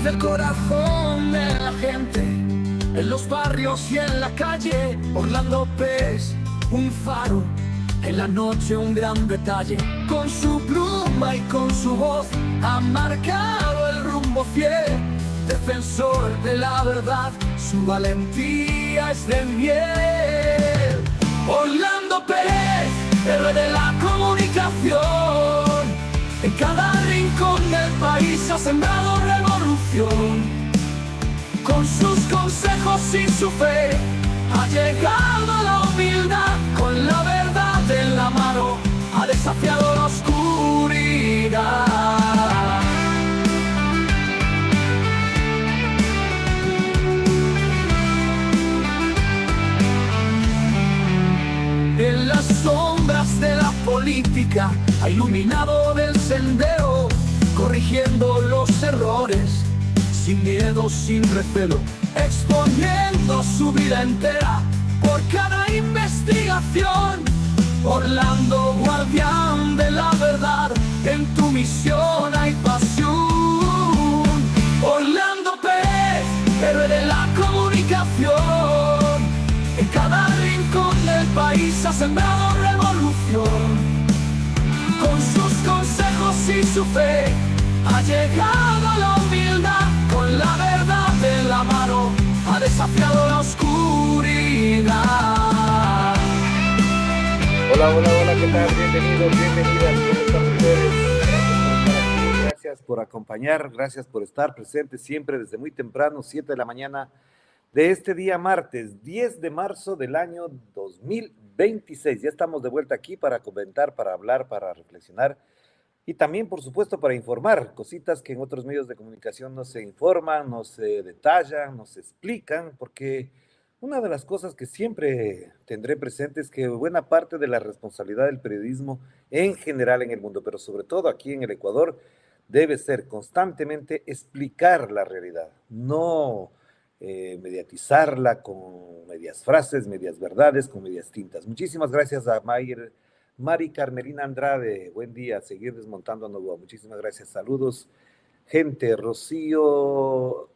del corazón de la gente, en los barrios y en la calle. Orlando Pérez, un faro, en la noche un gran detalle. Con su pluma y con su voz ha marcado el rumbo fiel. Defensor de la verdad, su valentía es de miel. Orlando Pérez, héroe de la comunicación, en cada rincón del país ha sembrado revolución. Con sus consejos y su fe ha llegado a la humildad. Con la verdad en la mano ha desafiado la oscuridad. En las sombras de la política ha iluminado el sendero, corrigiendo los errores sin miedo, sin recelo, exponiendo su vida entera por cada investigación. Orlando, guardián de la verdad, en tu misión hay pasión. Orlando Pérez, héroe de la comunicación, en cada rincón del país ha sembrado revolución. Con sus consejos y su fe ha llegado a la humildad. Con la verdad en la mano ha desafiado la oscuridad. Hola, hola, hola, ¿qué tal? Bienvenidos, bienvenidas. ¿Cómo están ustedes? Gracias por acompañar, gracias por estar presentes siempre desde muy temprano, 7 de la mañana de este día martes, 10 de marzo del año 2026. Ya estamos de vuelta aquí para comentar, para hablar, para reflexionar y también, por supuesto, para informar cositas que en otros medios de comunicación no se informan, no se detallan, no se explican, porque una de las cosas que siempre tendré presente es que buena parte de la responsabilidad del periodismo en general en el mundo, pero sobre todo aquí en el Ecuador, debe ser constantemente explicar la realidad, no mediatizarla con medias frases, medias verdades, con medias tintas. Muchísimas gracias a Mari Carmelina Andrade, buen día, seguir desmontando a Novoa, muchísimas gracias, saludos, gente, Rocío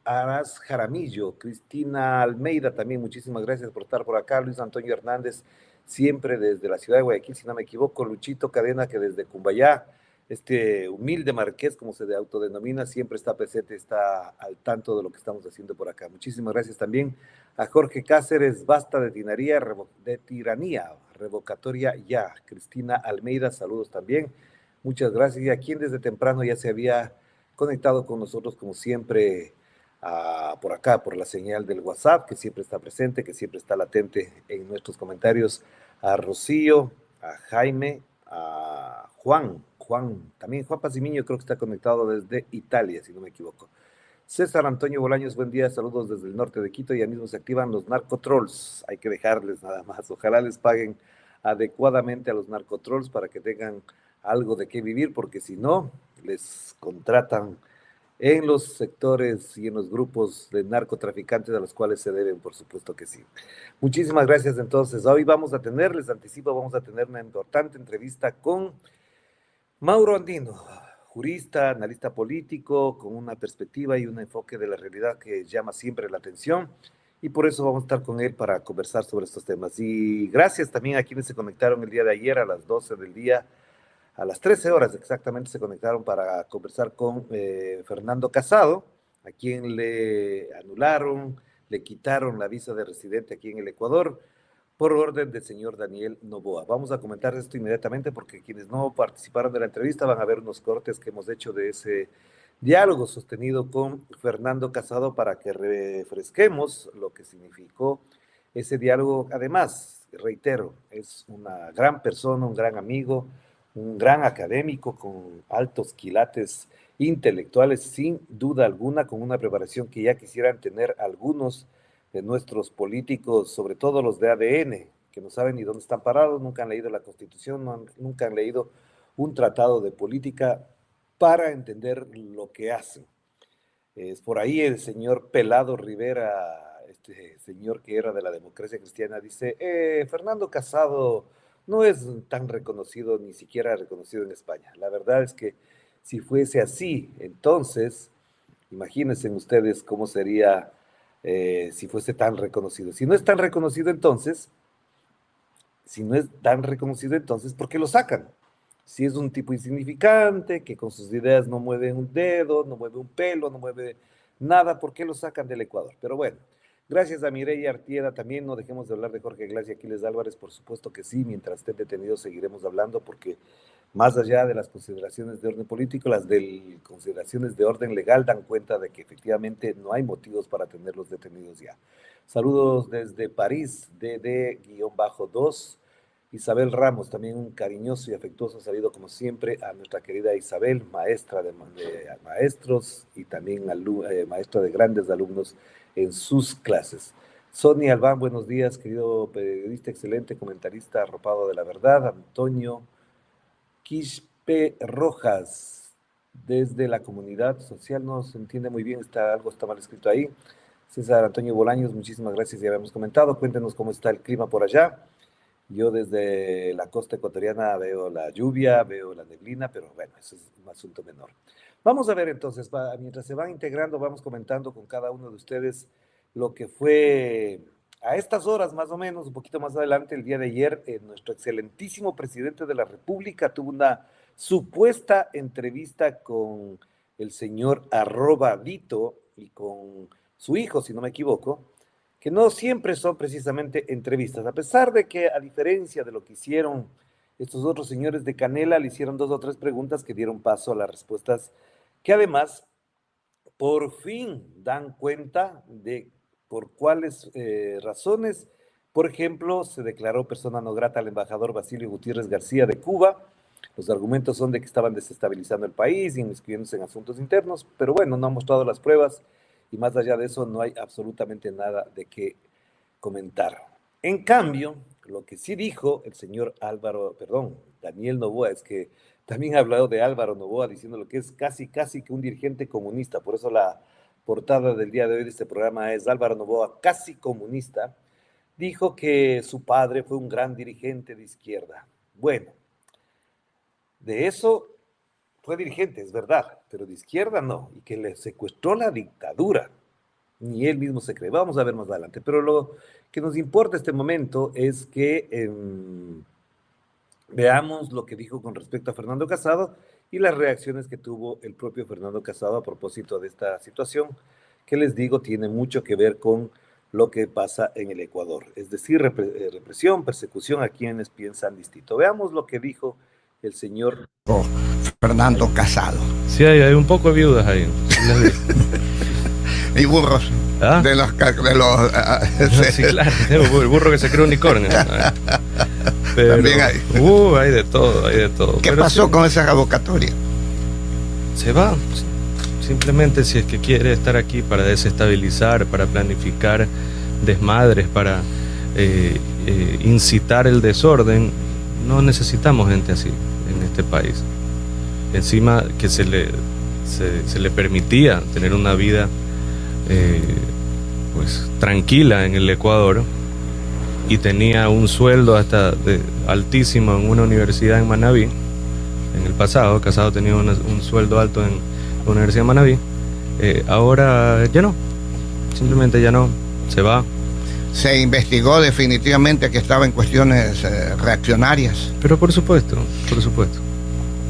Aras Jaramillo, Cristina Almeida también, muchísimas gracias por estar por acá, Luis Antonio Hernández, siempre desde la ciudad de Guayaquil, si no me equivoco, Luchito Cadena, que desde Cumbayá, este humilde marqués, como se autodenomina, siempre está presente, está al tanto de lo que estamos haciendo por acá. Muchísimas gracias también a Jorge Cáceres, basta de tiranía, revocatoria ya. Cristina Almeida, saludos también. Muchas gracias. Y a quien desde temprano ya se había conectado con nosotros, como siempre, por acá, por la señal del WhatsApp, que siempre está presente, que siempre está latente en nuestros comentarios, a Rocío, a Jaime, a Juan, también Juan Pacimiño creo que está conectado desde Italia, si no me equivoco. César Antonio Bolaños, buen día, saludos desde el norte de Quito, ya mismo se activan los narcotrolls, hay que dejarles nada más, ojalá les paguen adecuadamente a los narcotrolls para que tengan algo de qué vivir, porque si no, les contratan en los sectores y en los grupos de narcotraficantes a los cuales se deben, por supuesto que sí. Muchísimas gracias entonces, hoy vamos a tener, les anticipo, vamos a tener una importante entrevista con Mauro Andino, jurista, analista político, con una perspectiva y un enfoque de la realidad que llama siempre la atención, y por eso vamos a estar con él para conversar sobre estos temas. Y gracias también a quienes se conectaron el día de ayer a las 12 del día, a las 13 horas exactamente se conectaron para conversar con Fernando Casado, a quien le anularon, le quitaron la visa de residente aquí en el Ecuador, por orden del señor Daniel Noboa. Vamos a comentar esto inmediatamente porque quienes no participaron de la entrevista van a ver unos cortes que hemos hecho de ese diálogo sostenido con Fernando Casado para que refresquemos lo que significó ese diálogo. Además, reitero, es una gran persona, un gran amigo, un gran académico con altos quilates intelectuales, sin duda alguna, con una preparación que ya quisieran tener algunos de nuestros políticos, sobre todo los de ADN, que no saben ni dónde están parados, nunca han leído la Constitución, nunca han leído un tratado de política para entender lo que hacen. Es por ahí el señor Pelado Rivera, este señor que era de la Democracia Cristiana, dice, Fernando Casado no es tan reconocido, ni siquiera reconocido en España. La verdad es que si fuese así, entonces Imagínense ustedes cómo sería si fuese tan reconocido. Si no es tan reconocido entonces, ¿por qué lo sacan? Si es un tipo insignificante, que con sus ideas no mueve un dedo, no mueve un pelo, no mueve nada, ¿por qué lo sacan del Ecuador? Pero bueno, gracias a Mireya Artieda también, no dejemos de hablar de Jorge Glass y Aquiles Álvarez, por supuesto que sí, mientras estén detenidos seguiremos hablando, porque más allá de las consideraciones de orden político, consideraciones de orden legal dan cuenta de que efectivamente no hay motivos para tenerlos detenidos ya. Saludos desde París, DD-2. Isabel Ramos, también un cariñoso y afectuoso saludo como siempre a nuestra querida Isabel, maestra de maestros y también maestra de grandes alumnos en sus clases. Sonia Albán, buenos días, querido periodista, excelente comentarista, arropado de la verdad. Antonio Quispe Rojas, desde la comunidad social, no se entiende muy bien, algo está mal escrito ahí. César Antonio Bolaños, muchísimas gracias, ya habíamos comentado. Cuéntenos cómo está el clima por allá. Yo desde la costa ecuatoriana veo la lluvia, veo la neblina, pero bueno, eso es un asunto menor. Vamos a ver entonces, mientras se van integrando, vamos comentando con cada uno de ustedes lo que fue a estas horas más o menos, un poquito más adelante, el día de ayer, nuestro excelentísimo presidente de la República tuvo una supuesta entrevista con el señor @Dito y con su hijo, si no me equivoco, que no siempre son precisamente entrevistas, a pesar de que, a diferencia de lo que hicieron estos otros señores de Canela, le hicieron 2 o 3 preguntas que dieron paso a las respuestas, que además, por fin dan cuenta de por cuáles razones, por ejemplo, se declaró persona no grata al embajador Basilio Gutiérrez García de Cuba. Los argumentos son de que estaban desestabilizando el país, inmiscuyéndose en asuntos internos, pero bueno, no han mostrado las pruebas y más allá de eso no hay absolutamente nada de qué comentar. En cambio, lo que sí dijo el señor Daniel Noboa, es que también ha hablado de Álvaro Noboa diciendo lo que es casi que un dirigente comunista, por eso la portada del día de hoy de este programa es Álvaro Noboa casi comunista. Dijo que su padre fue un gran dirigente de izquierda. Bueno, de eso fue dirigente, es verdad, pero de izquierda no, y que le secuestró la dictadura. Ni él mismo se cree. Vamos a ver más adelante. Pero lo que nos importa este momento es que veamos lo que dijo con respecto a Fernando Casado y las reacciones que tuvo el propio Fernando Casado a propósito de esta situación, que les digo tiene mucho que ver con lo que pasa en el Ecuador, es decir, represión, persecución a quienes piensan distinto. Veamos lo que dijo el señor Fernando Casado. Sí, hay un poco de viudas ahí. Y burros. ¿Ah? De los sí, claro, el burro que se cree unicornio. Pero, también hay. Hay de todo, hay de todo. ¿Qué pasó con esa revocatoria? Se va. Simplemente si es que quiere estar aquí para desestabilizar, para planificar desmadres, para incitar el desorden, no necesitamos gente así en este país. Encima que se le permitía tener una vida pues tranquila en el Ecuador y tenía un sueldo hasta altísimo en una universidad en Manabí. En el pasado, Casado tenía un sueldo alto en la Universidad de Manabí. Ahora ya no, simplemente ya no, se va. Se investigó definitivamente que estaba en cuestiones reaccionarias. Pero por supuesto, por supuesto.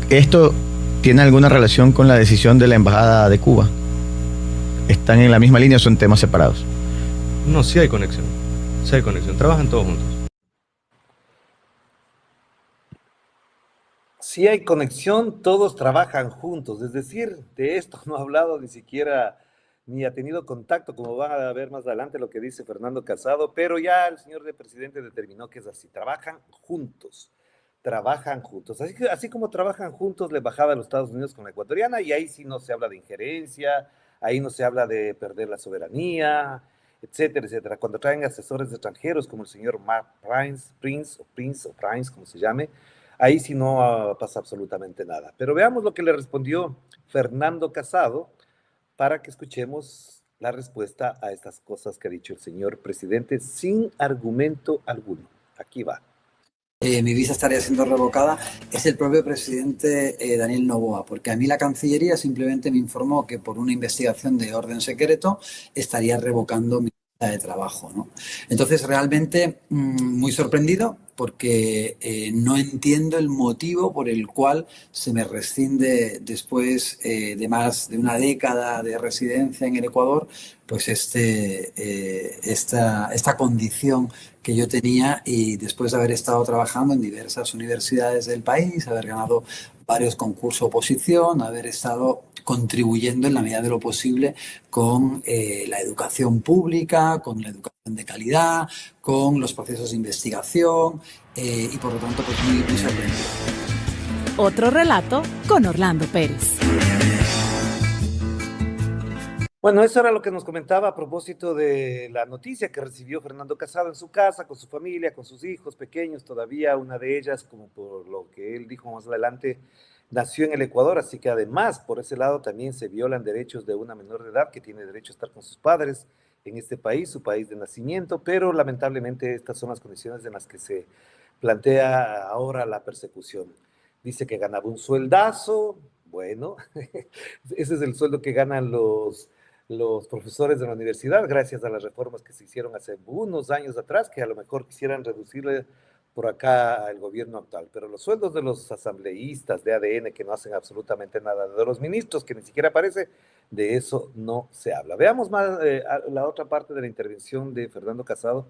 ¿Esto tiene alguna relación con la decisión de la Embajada de Cuba? ¿Están en la misma línea o son temas separados? No, sí hay conexión. Sí hay conexión. Trabajan todos juntos. Si hay conexión, todos trabajan juntos. Es decir, de esto no ha hablado ni siquiera, ni ha tenido contacto, como van a ver más adelante lo que dice Fernando Casado, pero ya el señor presidente determinó que es así. Trabajan juntos. Trabajan juntos. Así como trabajan juntos la embajada de los Estados Unidos con la ecuatoriana, y ahí sí no se habla de injerencia, ahí no se habla de perder la soberanía, etcétera, etcétera. Cuando traen asesores extranjeros como el señor Mark Prince, como se llame, ahí sí no pasa absolutamente nada. Pero veamos lo que le respondió Fernando Casado para que escuchemos la respuesta a estas cosas que ha dicho el señor presidente sin argumento alguno. Aquí va. mi visa estaría siendo revocada, es el propio presidente Daniel Noboa, porque a mí la Cancillería simplemente me informó que por una investigación de orden secreto estaría revocando mi visa de trabajo, ¿no? Entonces, realmente muy sorprendido porque no entiendo el motivo por el cual se me rescinde después de más de una década de residencia en el Ecuador, pues esta condición que yo tenía, y después de haber estado trabajando en diversas universidades del país, haber ganado varios concursos de oposición, haber estado contribuyendo en la medida de lo posible con la educación pública, con la educación de calidad, con los procesos de investigación y por lo tanto pues muy sorprendido. Otro relato con Orlando Pérez. Bueno, eso era lo que nos comentaba a propósito de la noticia que recibió Fernando Casado en su casa, con su familia, con sus hijos pequeños todavía. Una de ellas, como por lo que él dijo más adelante, nació en el Ecuador, así que además por ese lado también se violan derechos de una menor de edad que tiene derecho a estar con sus padres en este país, su país de nacimiento, pero lamentablemente estas son las condiciones en las que se plantea ahora la persecución. Dice que ganaba un sueldazo, bueno, ese es el sueldo que ganan los profesores de la universidad, gracias a las reformas que se hicieron hace unos años atrás, que a lo mejor quisieran reducirle por acá al gobierno actual. Pero los sueldos de los asambleístas de ADN, que no hacen absolutamente nada, de los ministros, que ni siquiera aparece, de eso no se habla. Veamos más la otra parte de la intervención de Fernando Casado,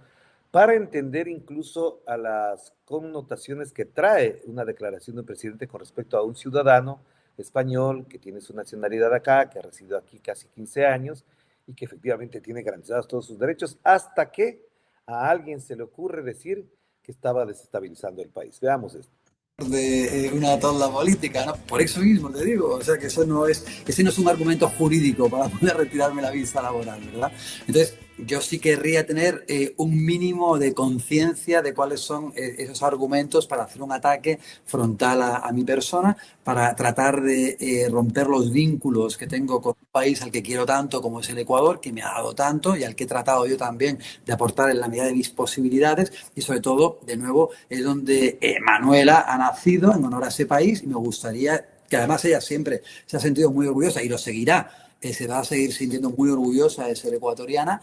para entender incluso a las connotaciones que trae una declaración de un presidente con respecto a un ciudadano español que tiene su nacionalidad acá, que ha residido aquí casi 15 años y que efectivamente tiene garantizados todos sus derechos, hasta que a alguien se le ocurre decir que estaba desestabilizando el país. Veamos esto. De una tabla política, ¿no? Por eso mismo te digo, o sea que ese no es un argumento jurídico para poder retirarme la visa laboral, ¿verdad? Entonces, yo sí querría tener un mínimo de conciencia de cuáles son esos argumentos para hacer un ataque frontal a mi persona, para tratar de romper los vínculos que tengo con un país al que quiero tanto como es el Ecuador, que me ha dado tanto y al que he tratado yo también de aportar en la medida de mis posibilidades, y sobre todo, de nuevo, es donde Manuela ha nacido en honor a ese país, y me gustaría que además ella siempre se ha sentido muy orgullosa y lo seguirá, se va a seguir sintiendo muy orgullosa de ser ecuatoriana,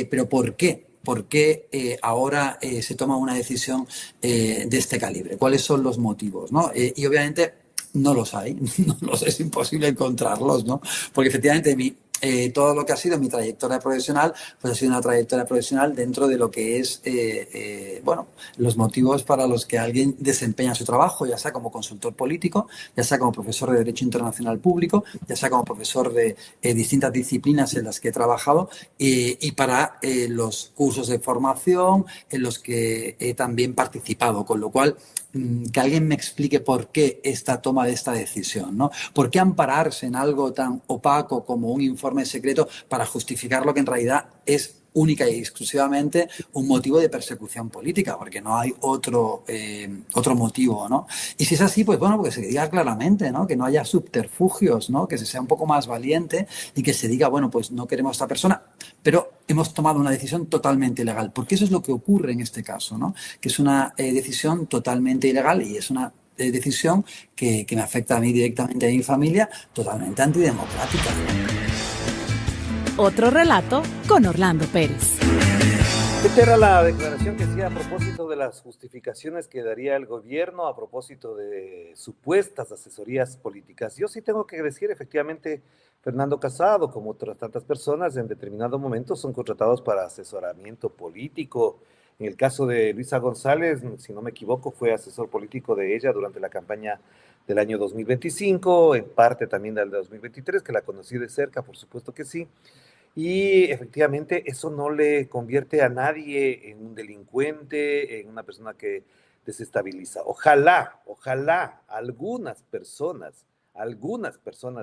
pero ¿por qué? ¿Por qué ahora se toma una decisión de este calibre? ¿Cuáles son los motivos, ¿no? Y obviamente no los hay, no los es imposible encontrarlos, ¿no? Porque efectivamente todo lo que ha sido mi trayectoria profesional, pues ha sido una trayectoria profesional dentro de lo que es, bueno, los motivos para los que alguien desempeña su trabajo, ya sea como consultor político, ya sea como profesor de Derecho Internacional Público, ya sea como profesor de distintas disciplinas en las que he trabajado, y para los cursos de formación en los que he también participado, con lo cual que alguien me explique por qué esta toma de esta decisión, ¿no? ¿Por qué ampararse en algo tan opaco como un informe secreto para justificar lo que en realidad es única y exclusivamente un motivo de persecución política? Porque no hay otro motivo, ¿no? Y si es así, pues bueno, pues se diga claramente, ¿no? Que no haya subterfugios, ¿no? Que se sea un poco más valiente y que se diga, bueno, pues no queremos a esta persona, pero hemos tomado una decisión totalmente ilegal, porque eso es lo que ocurre en este caso, ¿no? Que es una decisión totalmente ilegal, y es una decisión que me afecta a mí directamente, a mi familia, totalmente antidemocrática. Otro relato con Orlando Pérez. Esta era la declaración que hacía a propósito de las justificaciones que daría el gobierno a propósito de supuestas asesorías políticas. Yo sí tengo que decir, efectivamente, Fernando Casado, como otras tantas personas, en determinado momento son contratados para asesoramiento político. En el caso de Luisa González, si no me equivoco, fue asesor político de ella durante la campaña del año 2025, en parte también del 2023, que la conocí de cerca, por supuesto que sí. Y efectivamente eso no le convierte a nadie en un delincuente, en una persona que desestabiliza. Ojalá algunas personas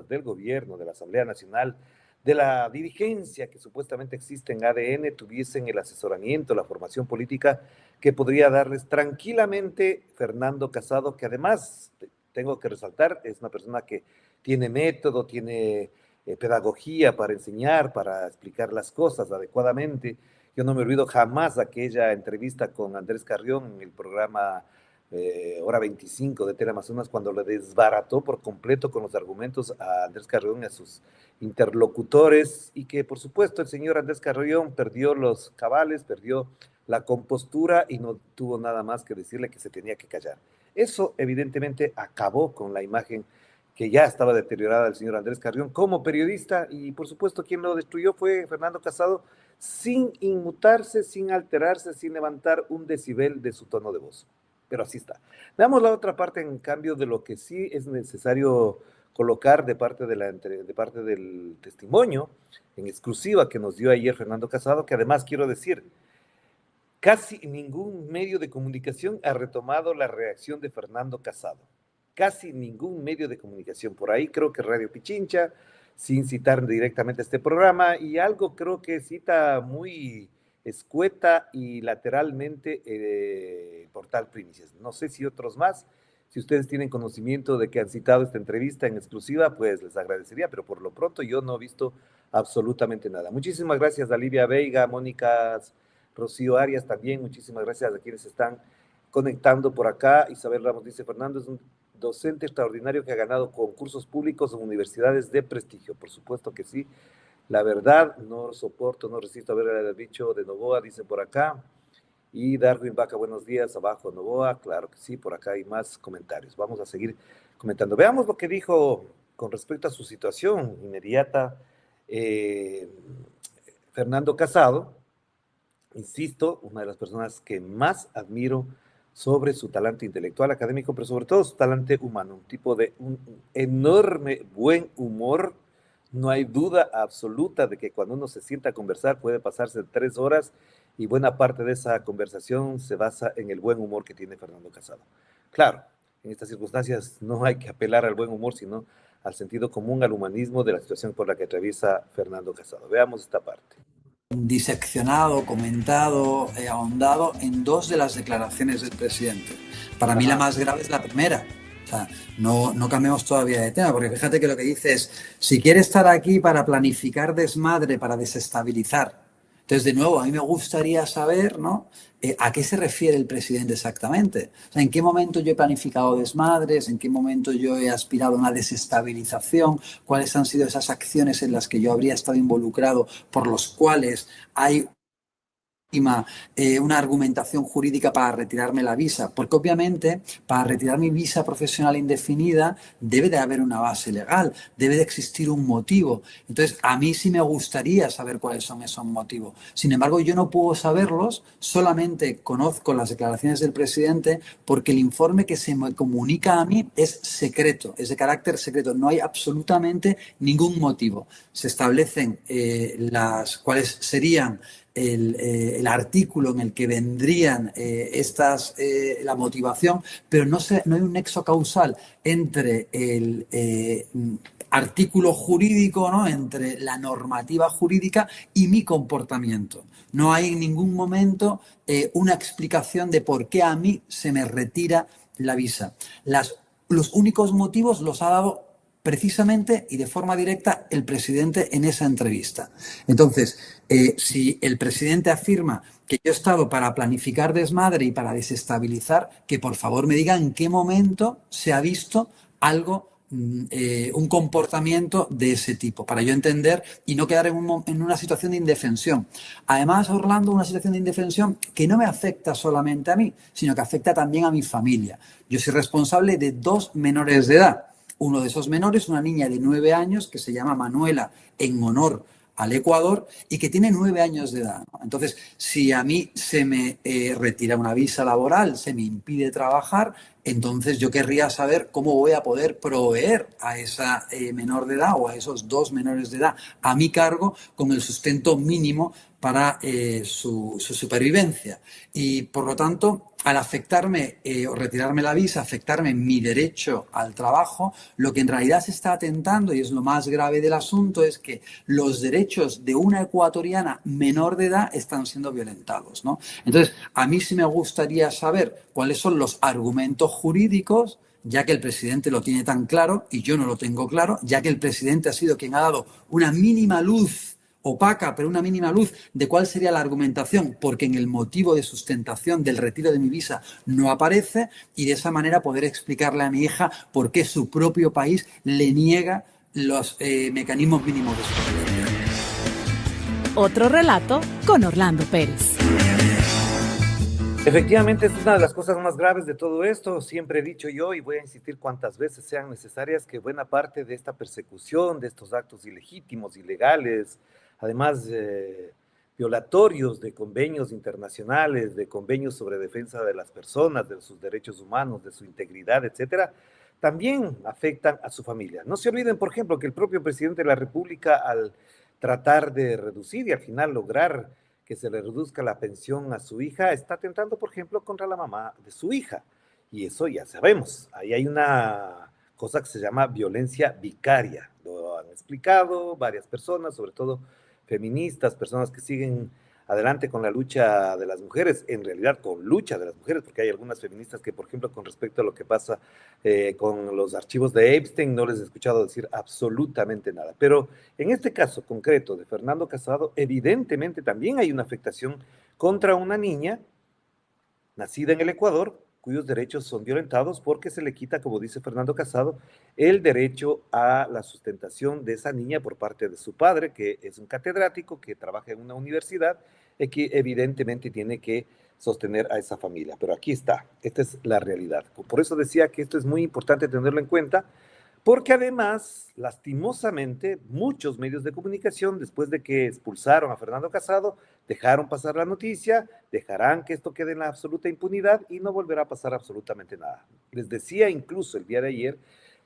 del gobierno, de la Asamblea Nacional, de la dirigencia que supuestamente existe en ADN, tuviesen el asesoramiento, la formación política que podría darles tranquilamente Fernando Casado, que además, tengo que resaltar, es una persona que tiene método, tiene pedagogía para enseñar, para explicar las cosas adecuadamente. Yo no me olvido jamás aquella entrevista con Andrés Carrión en el programa hora 25 de Teleamazonas, cuando le desbarató por completo con los argumentos a Andrés Carrión y a sus interlocutores, y que por supuesto el señor Andrés Carrión perdió los cabales, perdió la compostura y no tuvo nada más que decirle que se tenía que callar. Eso evidentemente acabó con la imagen que ya estaba deteriorada del señor Andrés Carrión como periodista, y por supuesto quien lo destruyó fue Fernando Casado, sin inmutarse, sin alterarse, sin levantar un decibel de su tono de voz. Pero así está. Veamos la otra parte, en cambio, de lo que sí es necesario colocar de parte del testimonio en exclusiva que nos dio ayer Fernando Casado, que además quiero decir, casi ningún medio de comunicación ha retomado la reacción de Fernando Casado. Casi ningún medio de comunicación. Por ahí creo que Radio Pichincha, sin citar directamente este programa, y algo creo que cita muy escueta y lateralmente el portal Primicias. No sé si otros más, si ustedes tienen conocimiento de que han citado esta entrevista en exclusiva, pues les agradecería, pero por lo pronto yo no he visto absolutamente nada. Muchísimas gracias a Livia Veiga, Mónica, Rocío Arias también, muchísimas gracias a quienes están conectando por acá. Isabel Ramos dice, Fernando es un docente extraordinario que ha ganado concursos públicos en universidades de prestigio. Por supuesto que sí. La verdad, no soporto, no resisto a ver el bicho de Novoa, dice por acá. Y Darwin Vaca, buenos días, abajo Novoa. Claro que sí, por acá hay más comentarios. Vamos a seguir comentando. Veamos lo que dijo con respecto a su situación inmediata Fernando Casado. Insisto, una de las personas que más admiro sobre su talante intelectual, académico, pero sobre todo su talante humano, un tipo de un enorme buen humor. No hay duda absoluta de que cuando uno se sienta a conversar puede pasarse 3 horas y buena parte de esa conversación se basa en el buen humor que tiene Fernando Casado. Claro, en estas circunstancias no hay que apelar al buen humor, sino al sentido común, al humanismo de la situación por la que atraviesa Fernando Casado. Veamos esta parte. Diseccionado, comentado, ahondado en 2 de las declaraciones del presidente. Para mí la más grave es la primera. O sea, no cambiemos todavía de tema, porque fíjate que lo que dice es, si quiere estar aquí para planificar desmadre, para desestabilizar. Entonces, de nuevo, a mí me gustaría saber, ¿no? ¿A qué se refiere el presidente exactamente? O sea, ¿en qué momento yo he planificado desmadres? ¿En qué momento yo he aspirado a una desestabilización? ¿Cuáles han sido esas acciones en las que yo habría estado involucrado por los cuales hay una argumentación jurídica para retirarme la visa? Porque obviamente para retirar mi visa profesional indefinida debe de haber una base legal, debe de existir un motivo. Entonces a mí sí me gustaría saber cuáles son esos motivos. Sin embargo, yo no puedo saberlos, solamente conozco las declaraciones del presidente porque el informe que se me comunica a mí es secreto, es de carácter secreto, no hay absolutamente ningún motivo. Se establecen cuáles serían el artículo en el que vendrían la motivación, pero no hay un nexo causal entre el artículo jurídico, ¿no? Entre la normativa jurídica y mi comportamiento. No hay en ningún momento una explicación de por qué a mí se me retira la visa. Los únicos motivos los ha dado precisamente y de forma directa el presidente en esa entrevista. Entonces, si el presidente afirma que yo he estado para planificar desmadre y para desestabilizar, que por favor me diga en qué momento se ha visto algo, un comportamiento de ese tipo, para yo entender y no quedar en una situación de indefensión. Además, Orlando, una situación de indefensión que no me afecta solamente a mí, sino que afecta también a mi familia. Yo soy responsable de 2 menores de edad. Uno de esos menores, una niña de 9 años que se llama Manuela en honor al Ecuador y que tiene 9 años de edad, ¿no? Entonces, si a mí se me retira una visa laboral, se me impide trabajar, entonces yo querría saber cómo voy a poder proveer a esa menor de edad o a esos 2 menores de edad a mi cargo con el sustento mínimo para su supervivencia. Y por lo tanto, al afectarme o retirarme la visa, afectarme mi derecho al trabajo, lo que en realidad se está atentando, y es lo más grave del asunto, es que los derechos de una ecuatoriana menor de edad están siendo violentados, ¿no? Entonces, a mí sí me gustaría saber cuáles son los argumentos jurídicos, ya que el presidente lo tiene tan claro y yo no lo tengo claro, ya que el presidente ha sido quien ha dado una mínima luz, opaca, pero una mínima luz de cuál sería la argumentación, porque en el motivo de sustentación del retiro de mi visa no aparece, y de esa manera poder explicarle a mi hija por qué su propio país le niega los mecanismos mínimos de supervivencia. Otro relato con Orlando Pérez. Efectivamente, es una de las cosas más graves de todo esto. Siempre he dicho yo, y voy a insistir cuantas veces sean necesarias, que buena parte de esta persecución, de estos actos ilegítimos, ilegales, además violatorios de convenios internacionales, de convenios sobre defensa de las personas, de sus derechos humanos, de su integridad, etcétera, también afectan a su familia. No se olviden, por ejemplo, que el propio presidente de la República, al tratar de reducir y al final lograr que se le reduzca la pensión a su hija, está atentando, por ejemplo, contra la mamá de su hija. Y eso ya sabemos. Ahí hay una cosa que se llama violencia vicaria. Lo han explicado varias personas, sobre todo feministas, personas que siguen adelante con la lucha de las mujeres, en realidad con lucha de las mujeres, porque hay algunas feministas que, por ejemplo, con respecto a lo que pasa con los archivos de Epstein, no les he escuchado decir absolutamente nada. Pero en este caso concreto de Fernando Casado, evidentemente también hay una afectación contra una niña nacida en el Ecuador, cuyos derechos son violentados porque se le quita, como dice Fernando Casado, el derecho a la sustentación de esa niña por parte de su padre, que es un catedrático, que trabaja en una universidad y que evidentemente tiene que sostener a esa familia. Pero aquí está, esta es la realidad. Por eso decía que esto es muy importante tenerlo en cuenta, porque además, lastimosamente, muchos medios de comunicación, después de que expulsaron a Fernando Casado, dejaron pasar la noticia, dejarán que esto quede en la absoluta impunidad y no volverá a pasar absolutamente nada. Les decía incluso el día de ayer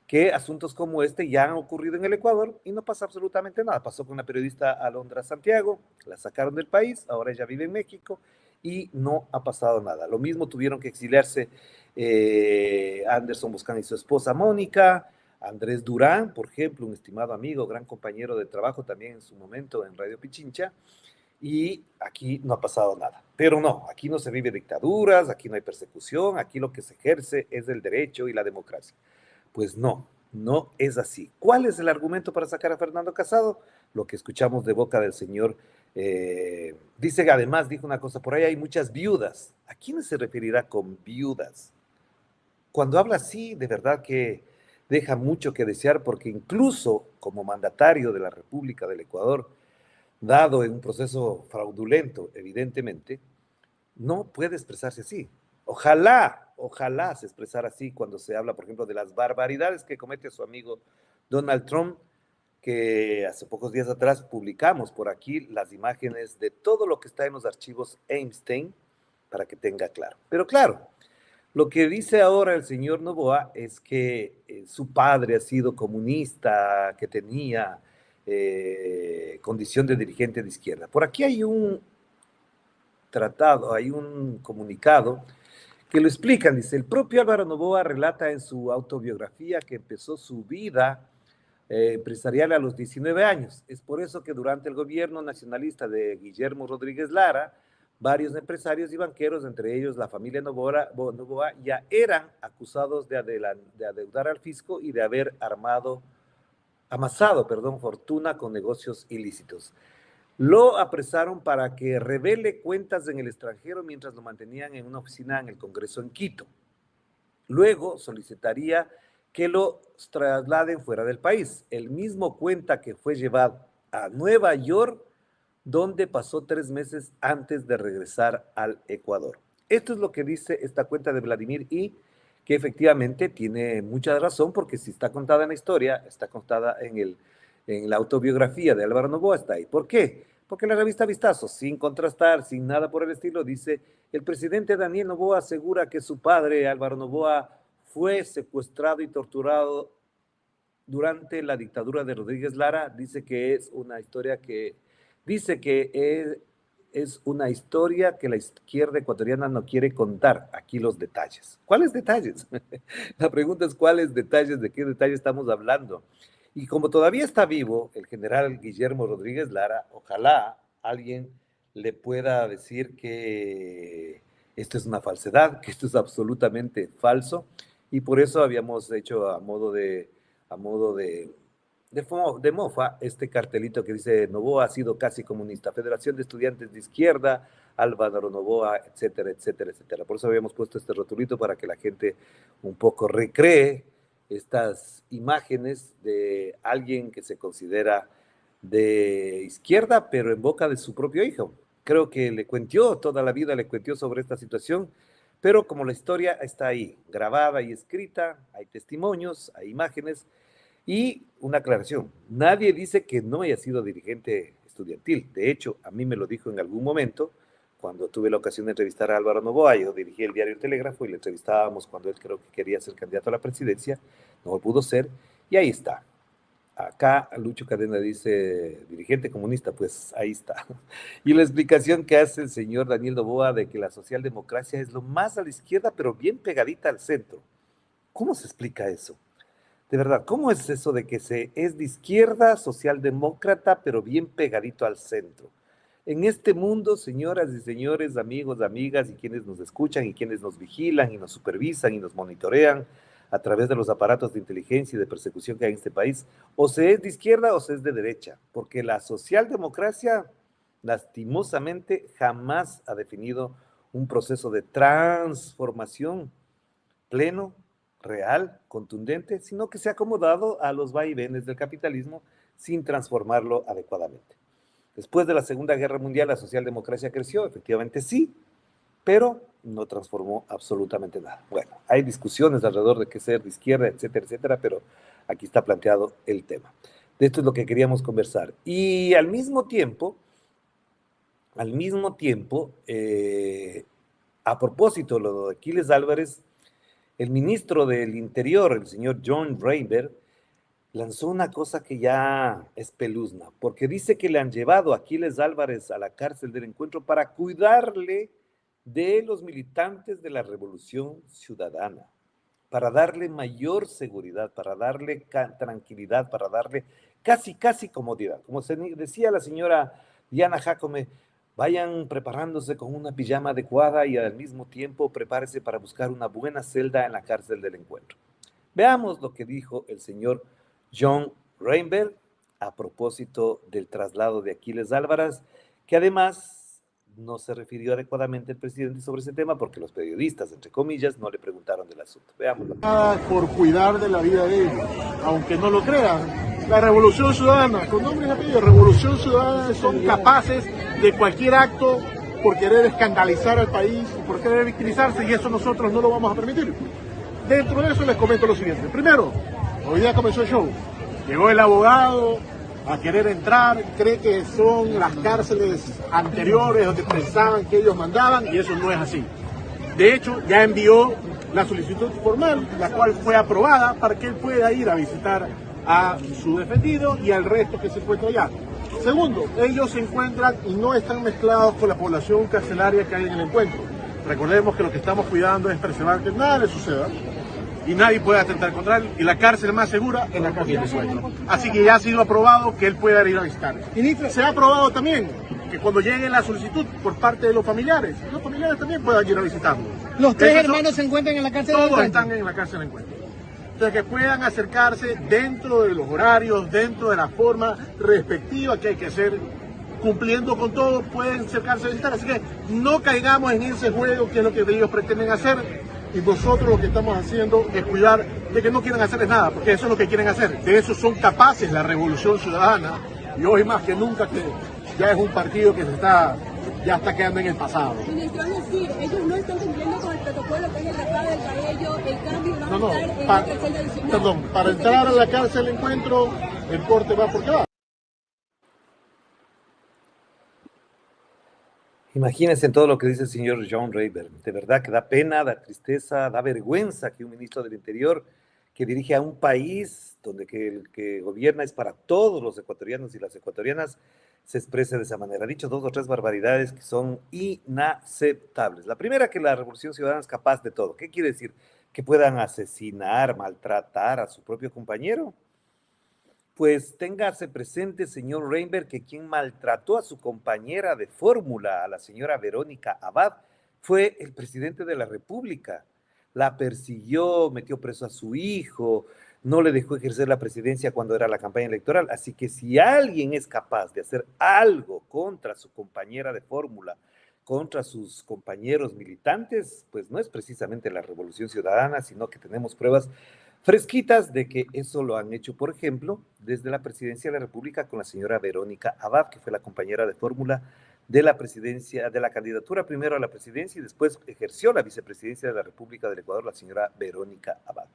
que asuntos como este ya han ocurrido en el Ecuador y no pasa absolutamente nada. Pasó con la periodista Alondra Santiago, la sacaron del país, ahora ella vive en México y no ha pasado nada. Lo mismo tuvieron que exiliarse Anderson Boscan y su esposa Mónica, Andrés Durán, por ejemplo, un estimado amigo, gran compañero de trabajo también en su momento en Radio Pichincha, y aquí no ha pasado nada. Pero no, aquí no se vive dictaduras, aquí no hay persecución, aquí lo que se ejerce es el derecho y la democracia. Pues no, no es así. ¿Cuál es el argumento para sacar a Fernando Casado? Lo que escuchamos de boca del señor. Dice, además, dijo una cosa, por ahí hay muchas viudas. ¿A quiénes se referirá con viudas? Cuando habla así, de verdad que deja mucho que desear, porque incluso como mandatario de la República del Ecuador, dado en un proceso fraudulento, evidentemente, no puede expresarse así. Ojalá se expresara así cuando se habla, por ejemplo, de las barbaridades que comete su amigo Donald Trump, que hace pocos días atrás publicamos por aquí las imágenes de todo lo que está en los archivos Epstein, para que tenga claro. Pero claro, lo que dice ahora el señor Noboa es que su padre ha sido comunista, que tenía condición de dirigente de izquierda. Por aquí hay un tratado, hay un comunicado que lo explican. Dice, el propio Álvaro Noboa relata en su autobiografía que empezó su vida empresarial a los 19 años. Es por eso que durante el gobierno nacionalista de Guillermo Rodríguez Lara, varios empresarios y banqueros, entre ellos la familia Noboa, ya eran acusados de adeudar al fisco y de haber amasado fortuna con negocios ilícitos. Lo apresaron para que revele cuentas en el extranjero mientras lo mantenían en una oficina en el Congreso en Quito. Luego solicitaría que lo trasladen fuera del país. Él mismo cuenta que fue llevado a Nueva York, donde pasó 3 meses antes de regresar al Ecuador. Esto es lo que dice esta cuenta de Vladimir I, que efectivamente tiene mucha razón, porque si está contada en la historia, está contada en la autobiografía de Álvaro Noboa, está ahí. ¿Por qué? Porque la revista Vistazo, sin contrastar, sin nada por el estilo, dice, el presidente Daniel Noboa asegura que su padre, Álvaro Noboa, fue secuestrado y torturado durante la dictadura de Rodríguez Lara. Dice que es una historia que la izquierda ecuatoriana no quiere contar. Aquí los detalles. ¿Cuáles detalles? La pregunta es cuáles detalles, de qué detalles estamos hablando. Y como todavía está vivo el general Guillermo Rodríguez Lara, ojalá alguien le pueda decir que esto es una falsedad, que esto es absolutamente falso, y por eso habíamos hecho a modo de de mofa este cartelito que dice Noboa ha sido casi comunista, Federación de Estudiantes de Izquierda, Álvaro Noboa, etcétera, etcétera, etcétera. Por eso habíamos puesto este rotulito para que la gente un poco recree estas imágenes de alguien que se considera de izquierda, pero en boca de su propio hijo. Creo que le cuenteó, toda la vida le cuenteó sobre esta situación, pero como la historia está ahí, grabada y escrita, hay testimonios, hay imágenes. Y una aclaración, nadie dice que no haya sido dirigente estudiantil. De hecho, a mí me lo dijo en algún momento, cuando tuve la ocasión de entrevistar a Álvaro Noboa. Yo dirigí el diario El Telégrafo y le entrevistábamos cuando él creo que quería ser candidato a la presidencia, no pudo ser, y ahí está. Acá Lucho Cadena dice, dirigente comunista, pues ahí está. Y la explicación que hace el señor Daniel Noboa de que la socialdemocracia es lo más a la izquierda, pero bien pegadita al centro. ¿Cómo se explica eso? De verdad, ¿cómo es eso de que es de izquierda, socialdemócrata, pero bien pegadito al centro? En este mundo, señoras y señores, amigos, amigas, y quienes nos escuchan, y quienes nos vigilan, y nos supervisan, y nos monitorean a través de los aparatos de inteligencia y de persecución que hay en este país, o se es de izquierda o se es de derecha, porque la socialdemocracia, lastimosamente, jamás ha definido un proceso de transformación pleno, real, contundente, sino que se ha acomodado a los vaivenes del capitalismo sin transformarlo adecuadamente. Después de la Segunda Guerra Mundial, la socialdemocracia creció, efectivamente sí, pero no transformó absolutamente nada. Bueno, hay discusiones alrededor de qué ser de izquierda, etcétera, etcétera, pero aquí está planteado el tema. De esto es lo que queríamos conversar. Y al mismo tiempo, a propósito, lo de Aquiles Álvarez, el ministro del Interior, el señor John Reinberg, lanzó una cosa que ya es peluzna, porque dice que le han llevado a Aquiles Álvarez a la cárcel del Encuentro para cuidarle de los militantes de la Revolución Ciudadana, para darle mayor seguridad, para darle tranquilidad, para darle casi comodidad. Como se decía la señora Diana Jacome, vayan preparándose con una pijama adecuada y al mismo tiempo prepárese para buscar una buena celda en la cárcel del Encuentro. Veamos lo que dijo el señor John Reinberg a propósito del traslado de Aquiles Álvarez, que además no se refirió adecuadamente el presidente sobre ese tema porque los periodistas, entre comillas, no le preguntaron del asunto. Veámoslo. Por cuidar de la vida de ellos, aunque no lo crean. La Revolución Ciudadana, con nombre y apellido, Revolución Ciudadana, son capaces de cualquier acto por querer escandalizar al país, por querer victimizarse, y eso nosotros no lo vamos a permitir. Dentro de eso les comento lo siguiente. Primero, hoy día comenzó el show. Llegó el abogado a querer entrar, cree que son las cárceles anteriores donde pensaban que ellos mandaban, y eso no es así. De hecho, ya envió la solicitud formal, la cual fue aprobada para que él pueda ir a visitar a su defendido y al resto que se encuentra allá. Segundo, ellos se encuentran y no están mezclados con la población carcelaria que hay en el Encuentro. Recordemos que lo que estamos cuidando es preservar que nada le suceda y nadie pueda atentar contra él, y la cárcel más segura es la cárcel de Encuentro. Así que ya ha sido aprobado que él pueda ir a visitar. Se ha aprobado también que cuando llegue la solicitud por parte de los familiares también puedan ir a visitarlo. ¿Los tres hermanos se encuentran en la cárcel del Encuentro? Todos están en la cárcel del Encuentro. Entonces, que puedan acercarse dentro de los horarios, dentro de la forma respectiva que hay que hacer, cumpliendo con todo, pueden acercarse a visitar. Así que no caigamos en ese juego que es lo que ellos pretenden hacer, y nosotros lo que estamos haciendo es cuidar de que no quieran hacerles nada, porque eso es lo que quieren hacer. De eso son capaces la Revolución Ciudadana, y hoy más que nunca que ya es un partido que ya está quedando en el pasado. Ministro, es decir, ellos no están cumpliendo con el protocolo que es el rapado del cabello, el cambio, y van a estar en la cárcel adicional. Perdón, para entrar a la cárcel del Encuentro, el corte va porque va. Imagínense en todo lo que dice el señor John Reinberg. De verdad que da pena, da tristeza, da vergüenza que un ministro del Interior que dirige a un país donde el que gobierna es para todos los ecuatorianos y las ecuatorianas se exprese de esa manera. Ha dicho 2 o 3 barbaridades que son inaceptables. La primera, que la Revolución Ciudadana es capaz de todo. ¿Qué quiere decir? Que puedan asesinar, maltratar a su propio compañero. Pues téngase presente, señor Reinberg, que quien maltrató a su compañera de fórmula, a la señora Verónica Abad, fue el presidente de la República. La persiguió, metió preso a su hijo, no le dejó ejercer la presidencia cuando era la campaña electoral. Así que si alguien es capaz de hacer algo contra su compañera de fórmula, contra sus compañeros militantes, pues no es precisamente la Revolución Ciudadana, sino que tenemos pruebas fresquitas de que eso lo han hecho, por ejemplo, desde la presidencia de la República con la señora Verónica Abad, que fue la compañera de fórmula de la presidencia, de la candidatura primero a la presidencia y después ejerció la vicepresidencia de la República del Ecuador, la señora Verónica Abad.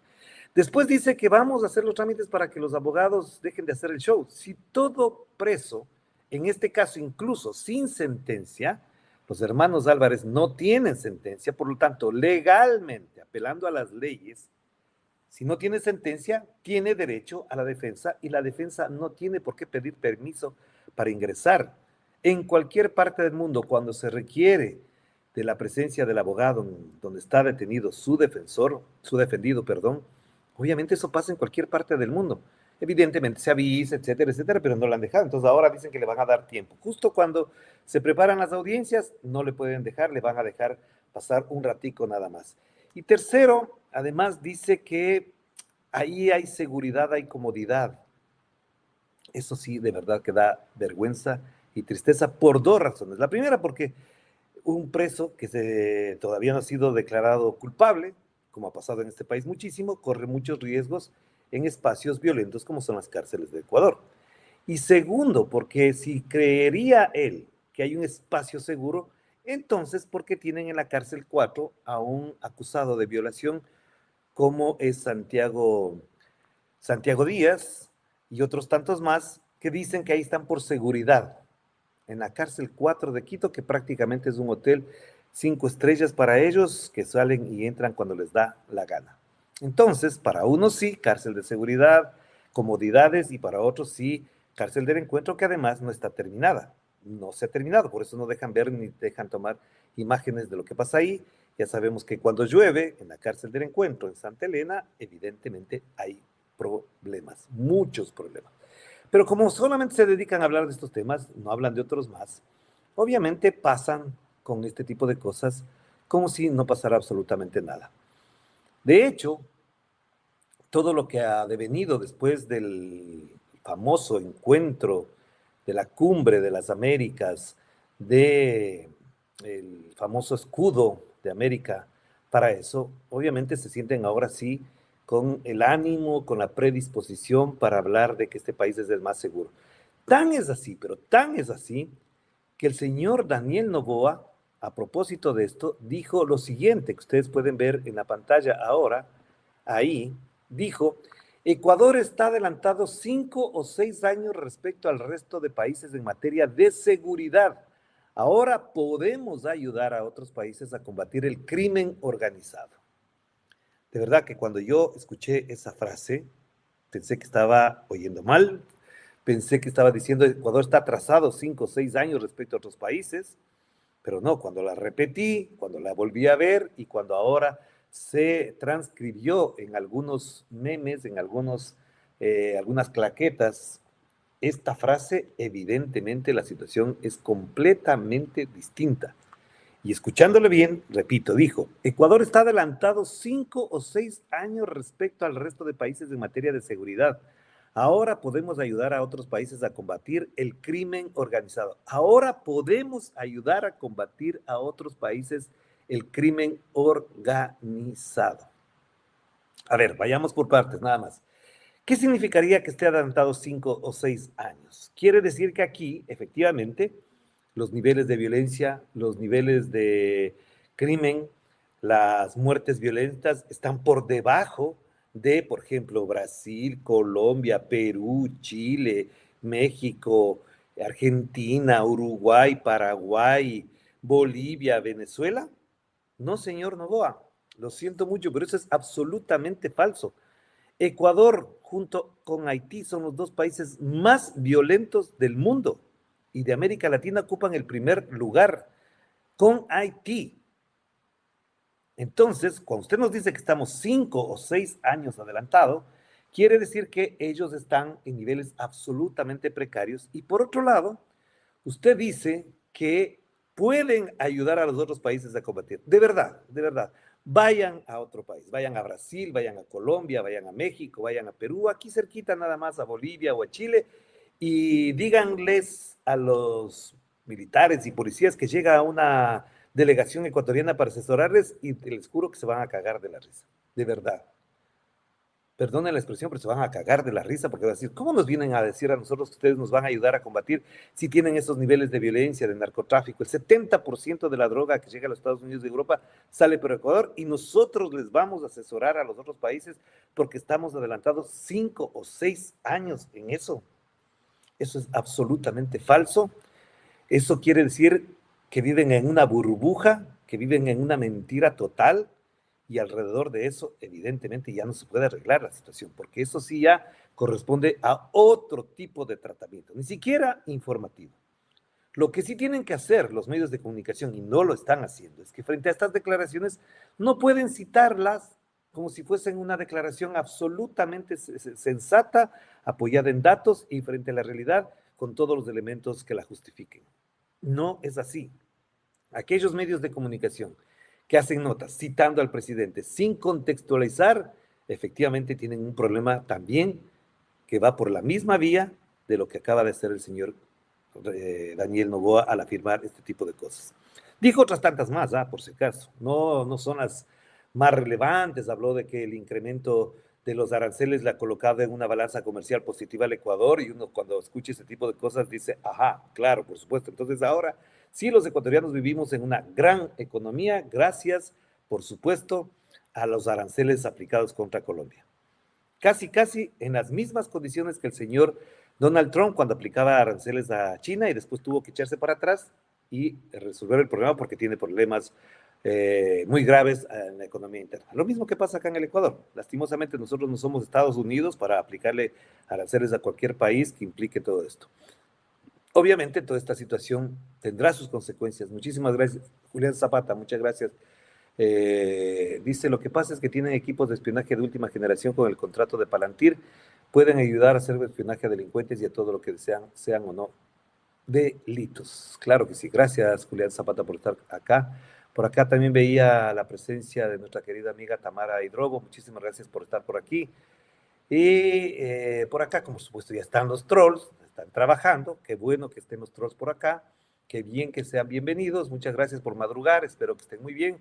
Después dice que vamos a hacer los trámites para que los abogados dejen de hacer el show. Si todo preso, en este caso incluso sin sentencia, los hermanos Álvarez no tienen sentencia, por lo tanto, legalmente, apelando a las leyes, si no tiene sentencia, tiene derecho a la defensa y la defensa no tiene por qué pedir permiso para ingresar. En cualquier parte del mundo, cuando se requiere de la presencia del abogado donde está detenido su defendido, obviamente eso pasa en cualquier parte del mundo. Evidentemente se avisa, etcétera, etcétera, pero no lo han dejado. Entonces ahora dicen que le van a dar tiempo. Justo cuando se preparan las audiencias, no le pueden dejar, le van a dejar pasar un ratico nada más. Y tercero, además dice que ahí hay seguridad, hay comodidad. Eso sí, de verdad que da vergüenza y tristeza por dos razones. La primera, porque un preso que todavía no ha sido declarado culpable, como ha pasado en este país muchísimo, corre muchos riesgos en espacios violentos como son las cárceles de Ecuador. Y segundo, porque si creería él que hay un espacio seguro, entonces, ¿por qué tienen en la cárcel 4 a un acusado de violación como es Santiago Díaz y otros tantos más que dicen que ahí están por seguridad? En la cárcel 4 de Quito, que prácticamente es un hotel 5 estrellas para ellos, que salen y entran cuando les da la gana. Entonces, para unos sí, cárcel de seguridad, comodidades, y para otros sí, cárcel del encuentro, que además no está terminada. No se ha terminado, por eso no dejan ver ni dejan tomar imágenes de lo que pasa ahí. Ya sabemos que cuando llueve en la cárcel del encuentro en Santa Elena, evidentemente hay problemas, muchos problemas. Pero como solamente se dedican a hablar de estos temas, no hablan de otros más, obviamente pasan con este tipo de cosas como si no pasara absolutamente nada. De hecho, todo lo que ha devenido después del famoso encuentro de la Cumbre de las Américas, del famoso escudo de América, para eso, obviamente se sienten ahora sí con el ánimo, con la predisposición para hablar de que este país es el más seguro. Tan es así, pero tan es así, que el señor Daniel Noboa, a propósito de esto, dijo lo siguiente, que ustedes pueden ver en la pantalla ahora, ahí, dijo: Ecuador está adelantado 5 o 6 años respecto al resto de países en materia de seguridad. Ahora podemos ayudar a otros países a combatir el crimen organizado. De verdad que cuando yo escuché esa frase, pensé que estaba oyendo mal, pensé que estaba diciendo Ecuador está atrasado 5 o 6 años respecto a otros países, pero no, cuando la repetí, cuando la volví a ver y cuando ahora se transcribió en algunos memes, en algunas claquetas, esta frase, evidentemente la situación es completamente distinta. Y escuchándole bien, repito, dijo, Ecuador está adelantado 5 o 6 años respecto al resto de países en materia de seguridad. Ahora podemos ayudar a otros países a combatir el crimen organizado. Ahora podemos ayudar a combatir a otros países el crimen organizado. A ver, vayamos por partes, nada más. ¿Qué significaría que esté adelantado 5 o 6 años? Quiere decir que aquí, efectivamente, los niveles de violencia, los niveles de crimen, las muertes violentas están por debajo de, por ejemplo, Brasil, Colombia, Perú, Chile, México, Argentina, Uruguay, Paraguay, Bolivia, Venezuela. No, señor Noboa, lo siento mucho, pero eso es absolutamente falso. Ecuador junto con Haití son los 2 países más violentos del mundo y de América Latina ocupan el primer lugar con Haití. Entonces, cuando usted nos dice que estamos 5 o 6 años adelantado, quiere decir que ellos están en niveles absolutamente precarios. Y por otro lado, usted dice que pueden ayudar a los otros países a combatir. De verdad, vayan a otro país, vayan a Brasil, vayan a Colombia, vayan a México, vayan a Perú, aquí cerquita nada más, a Bolivia o a Chile, y díganles a los militares y policías que llega una delegación ecuatoriana para asesorarles y les juro que se van a cagar de la risa, de verdad. Perdonen la expresión, pero se van a cagar de la risa porque van a decir, ¿cómo nos vienen a decir a nosotros que ustedes nos van a ayudar a combatir si tienen esos niveles de violencia, de narcotráfico? El 70% de la droga que llega a los Estados Unidos de Europa sale por Ecuador y nosotros les vamos a asesorar a los otros países porque estamos adelantados 5 o 6 años en eso. Eso es absolutamente falso. Eso quiere decir que viven en una burbuja, que viven en una mentira total. Y alrededor de eso, evidentemente, ya no se puede arreglar la situación, porque eso sí ya corresponde a otro tipo de tratamiento, ni siquiera informativo. Lo que sí tienen que hacer los medios de comunicación, y no lo están haciendo, es que frente a estas declaraciones no pueden citarlas como si fuesen una declaración absolutamente sensata, apoyada en datos y frente a la realidad con todos los elementos que la justifiquen. No es así. Aquellos medios de comunicación que hacen notas citando al presidente sin contextualizar, efectivamente tienen un problema también que va por la misma vía de lo que acaba de hacer el señor Daniel Noboa al afirmar este tipo de cosas. Dijo otras tantas más, por si acaso, no son las más relevantes. Habló de que el incremento de los aranceles la ha colocado en una balanza comercial positiva al Ecuador y uno cuando escucha ese tipo de cosas dice, ajá, claro, por supuesto. Entonces ahora sí, los ecuatorianos vivimos en una gran economía gracias, por supuesto, a los aranceles aplicados contra Colombia. Casi en las mismas condiciones que el señor Donald Trump cuando aplicaba aranceles a China y después tuvo que echarse para atrás y resolver el problema porque tiene problemas muy graves en la economía interna. Lo mismo que pasa acá en el Ecuador. Lastimosamente nosotros no somos Estados Unidos para aplicarle aranceles a cualquier país que implique todo esto. Obviamente toda esta situación tendrá sus consecuencias. Muchísimas gracias, Julián Zapata, muchas gracias. Dice, lo que pasa es que tienen equipos de espionaje de última generación con el contrato de Palantir, pueden ayudar a hacer espionaje a delincuentes y a todo lo que desean, sean o no delitos. Claro que sí, gracias Julián Zapata por estar acá. Por acá también veía la presencia de nuestra querida amiga Tamara Hidrobo, muchísimas gracias por estar por aquí. Y por acá, como supuesto, ya están los trolls, están trabajando, qué bueno que estén los trolls por acá, qué bien que sean bienvenidos, muchas gracias por madrugar, espero que estén muy bien.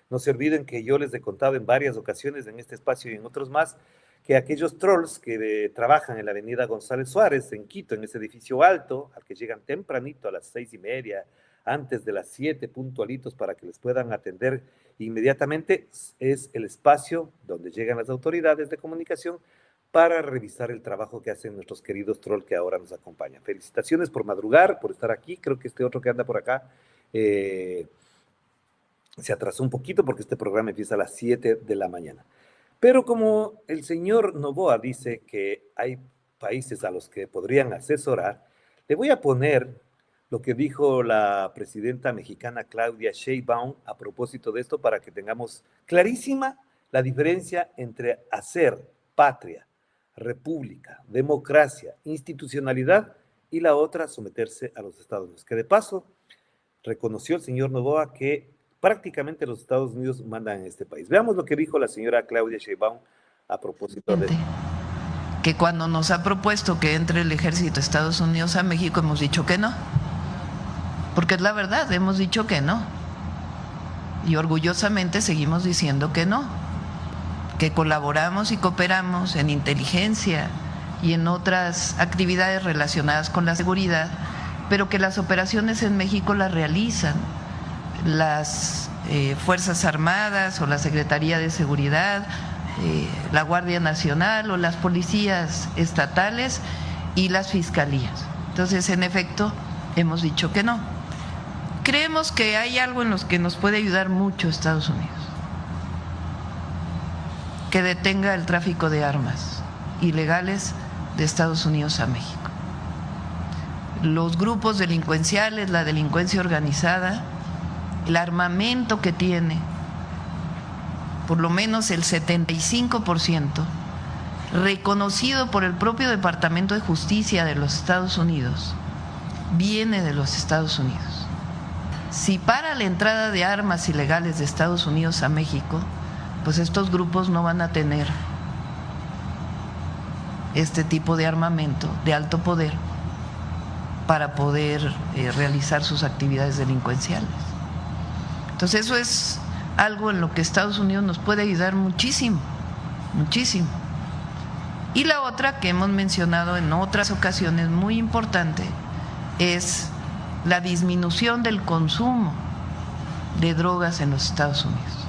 No se olviden que yo les he contado en varias ocasiones en este espacio y en otros más, que aquellos trolls que trabajan en la avenida González Suárez, en Quito, en ese edificio alto, al que llegan tempranito a las 6:30, antes de las 7 puntualitos para que les puedan atender inmediatamente, es el espacio donde llegan las autoridades de comunicación para revisar el trabajo que hacen nuestros queridos trolls que ahora nos acompañan. Felicitaciones por madrugar, por estar aquí. Creo que este otro que anda por acá se atrasó un poquito porque este programa empieza a las 7 de la mañana. Pero como el señor Noboa dice que hay países a los que podrían asesorar, le voy a poner lo que dijo la presidenta mexicana Claudia Sheinbaum a propósito de esto para que tengamos clarísima la diferencia entre hacer patria, república, democracia, institucionalidad y la otra someterse a los Estados Unidos. Que de paso reconoció el señor Noboa que prácticamente los Estados Unidos mandan en este país. Veamos lo que dijo la señora Claudia Sheinbaum a propósito de que cuando nos ha propuesto que entre el ejército de Estados Unidos a México hemos dicho que no, porque es la verdad, hemos dicho que no y orgullosamente seguimos diciendo que no, que colaboramos y cooperamos en inteligencia y en otras actividades relacionadas con la seguridad, pero que las operaciones en México las realizan las Fuerzas Armadas o la Secretaría de Seguridad, la Guardia Nacional o las policías estatales y las fiscalías. Entonces, en efecto, hemos dicho que no. Creemos que hay algo en los que nos puede ayudar mucho Estados Unidos, que detenga el tráfico de armas ilegales de Estados Unidos a México. Los grupos delincuenciales, la delincuencia organizada, el armamento que tiene, por lo menos el 75%, reconocido por el propio Departamento de Justicia de los Estados Unidos, viene de los Estados Unidos. si para la entrada de armas ilegales de Estados Unidos a México, pues estos grupos no van a tener este tipo de armamento de alto poder para poder realizar sus actividades delincuenciales. Entonces eso es algo en lo que Estados Unidos nos puede ayudar muchísimo, muchísimo. Y la otra que hemos mencionado en otras ocasiones, muy importante, es la disminución del consumo de drogas en los Estados Unidos.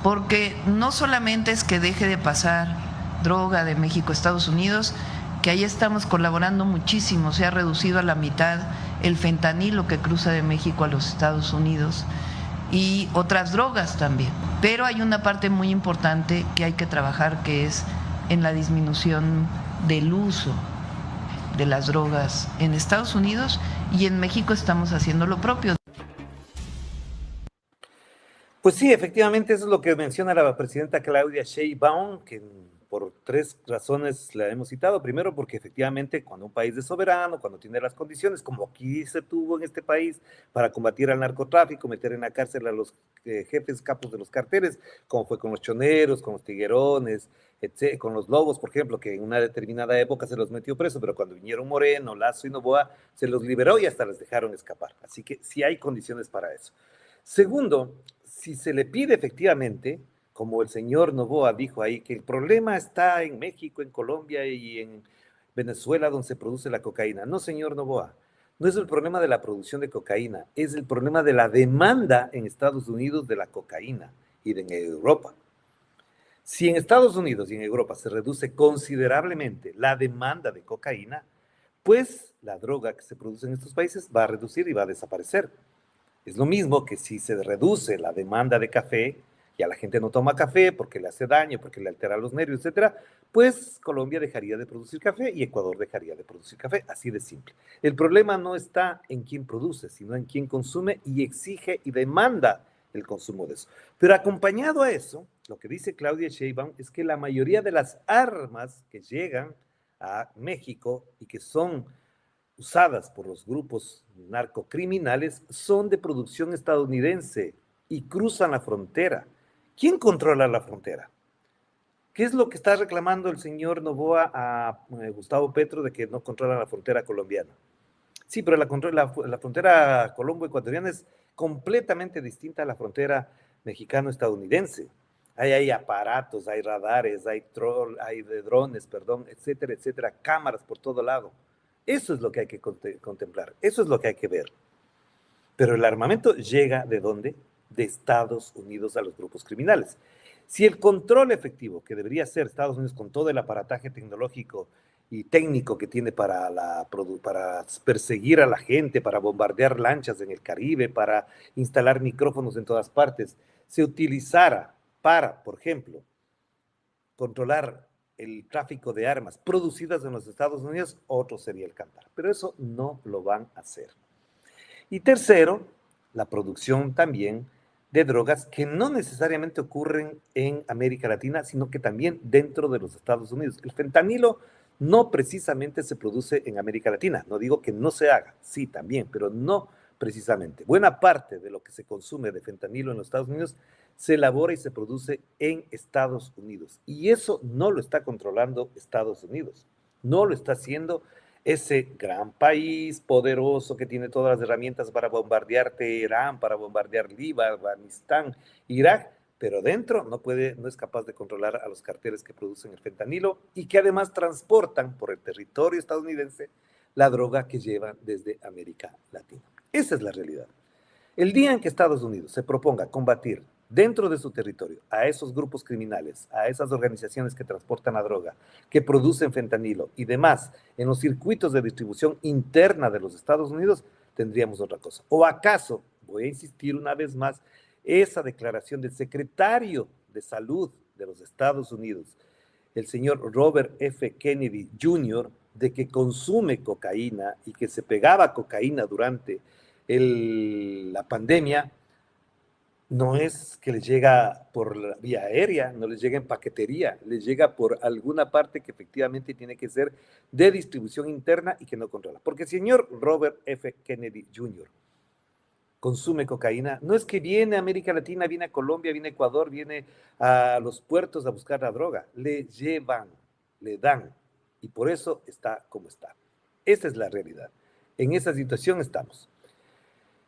Porque no solamente es que deje de pasar droga de México a Estados Unidos, que ahí estamos colaborando muchísimo, se ha reducido a la mitad el fentanilo que cruza de México a los Estados Unidos y otras drogas también. Pero hay una parte muy importante que hay que trabajar, que es en la disminución del uso de las drogas en Estados Unidos, y en México estamos haciendo lo propio. Pues sí, efectivamente, eso es lo que menciona la presidenta Claudia Sheinbaum, que por 3 razones la hemos citado. Primero, porque efectivamente cuando un país es soberano, cuando tiene las condiciones, como aquí se tuvo en este país, para combatir al narcotráfico, meter en la cárcel a los jefes capos de los carteles, como fue con los choneros, con los tiguerones, con los lobos, por ejemplo, que en una determinada época se los metió preso, pero cuando vinieron Moreno, Lazo y Noboa, se los liberó y hasta les dejaron escapar. Así que sí hay condiciones para eso. Segundo, si se le pide efectivamente, como el señor Noboa dijo ahí, que el problema está en México, en Colombia y en Venezuela, donde se produce la cocaína. No, señor Noboa, no es el problema de la producción de cocaína, es el problema de la demanda en Estados Unidos de la cocaína y en Europa. Si en Estados Unidos y en Europa se reduce considerablemente la demanda de cocaína, pues la droga que se produce en estos países va a reducir y va a desaparecer. Es lo mismo que si se reduce la demanda de café, ya la gente no toma café porque le hace daño, porque le altera los nervios, etcétera, pues Colombia dejaría de producir café y Ecuador dejaría de producir café, así de simple. El problema no está en quién produce, sino en quién consume y exige y demanda el consumo de eso. Pero acompañado a eso, lo que dice Claudia Sheinbaum es que la mayoría de las armas que llegan a México y que son usadas por los grupos narcocriminales son de producción estadounidense y cruzan la frontera. ¿Quién controla la frontera? ¿Qué es lo que está reclamando el señor Noboa a Gustavo Petro de que no controla la frontera colombiana? Sí, pero la frontera colombo-ecuatoriana es completamente distinta a la frontera mexicano-estadounidense. Hay aparatos, hay radares, hay drones, etcétera, etcétera, cámaras por todo lado. Eso es lo que hay que contemplar, eso es lo que hay que ver. Pero el armamento llega ¿de dónde? De Estados Unidos a los grupos criminales. Si el control efectivo, que debería ser Estados Unidos con todo el aparataje tecnológico y técnico que tiene para perseguir a la gente, para bombardear lanchas en el Caribe, para instalar micrófonos en todas partes, se utilizara para, por ejemplo, controlar el tráfico de armas producidas en los Estados Unidos, otro sería el cantar. Pero eso no lo van a hacer. Y tercero, la producción también de drogas que no necesariamente ocurren en América Latina, sino que también dentro de los Estados Unidos. El fentanilo no precisamente se produce en América Latina. No digo que no se haga, sí, también, pero no precisamente. Buena parte de lo que se consume de fentanilo en los Estados Unidos se elabora y se produce en Estados Unidos. Y eso no lo está controlando Estados Unidos. No lo está haciendo ese gran país poderoso que tiene todas las herramientas para bombardear Teherán, para bombardear Líbano, Afganistán, Irak, pero dentro no es capaz de controlar a los carteles que producen el fentanilo y que además transportan por el territorio estadounidense la droga que llevan desde América Latina. Esa es la realidad. El día en que Estados Unidos se proponga combatir dentro de su territorio a esos grupos criminales, a esas organizaciones que transportan la droga, que producen fentanilo y demás en los circuitos de distribución interna de los Estados Unidos, tendríamos otra cosa. ¿O acaso, voy a insistir una vez más, esa declaración del secretario de Salud de los Estados Unidos, el señor Robert F. Kennedy Jr., de que consume cocaína y que se pegaba cocaína durante la pandemia, no es que les llega por la vía aérea, no les llega en paquetería, les llega por alguna parte que efectivamente tiene que ser de distribución interna y que no controla. Porque el señor Robert F. Kennedy Jr. consume cocaína, no es que viene a América Latina, viene a Colombia, viene a Ecuador, viene a los puertos a buscar la droga, le llevan, le dan, y por eso está como está. Esa es la realidad. En esa situación estamos.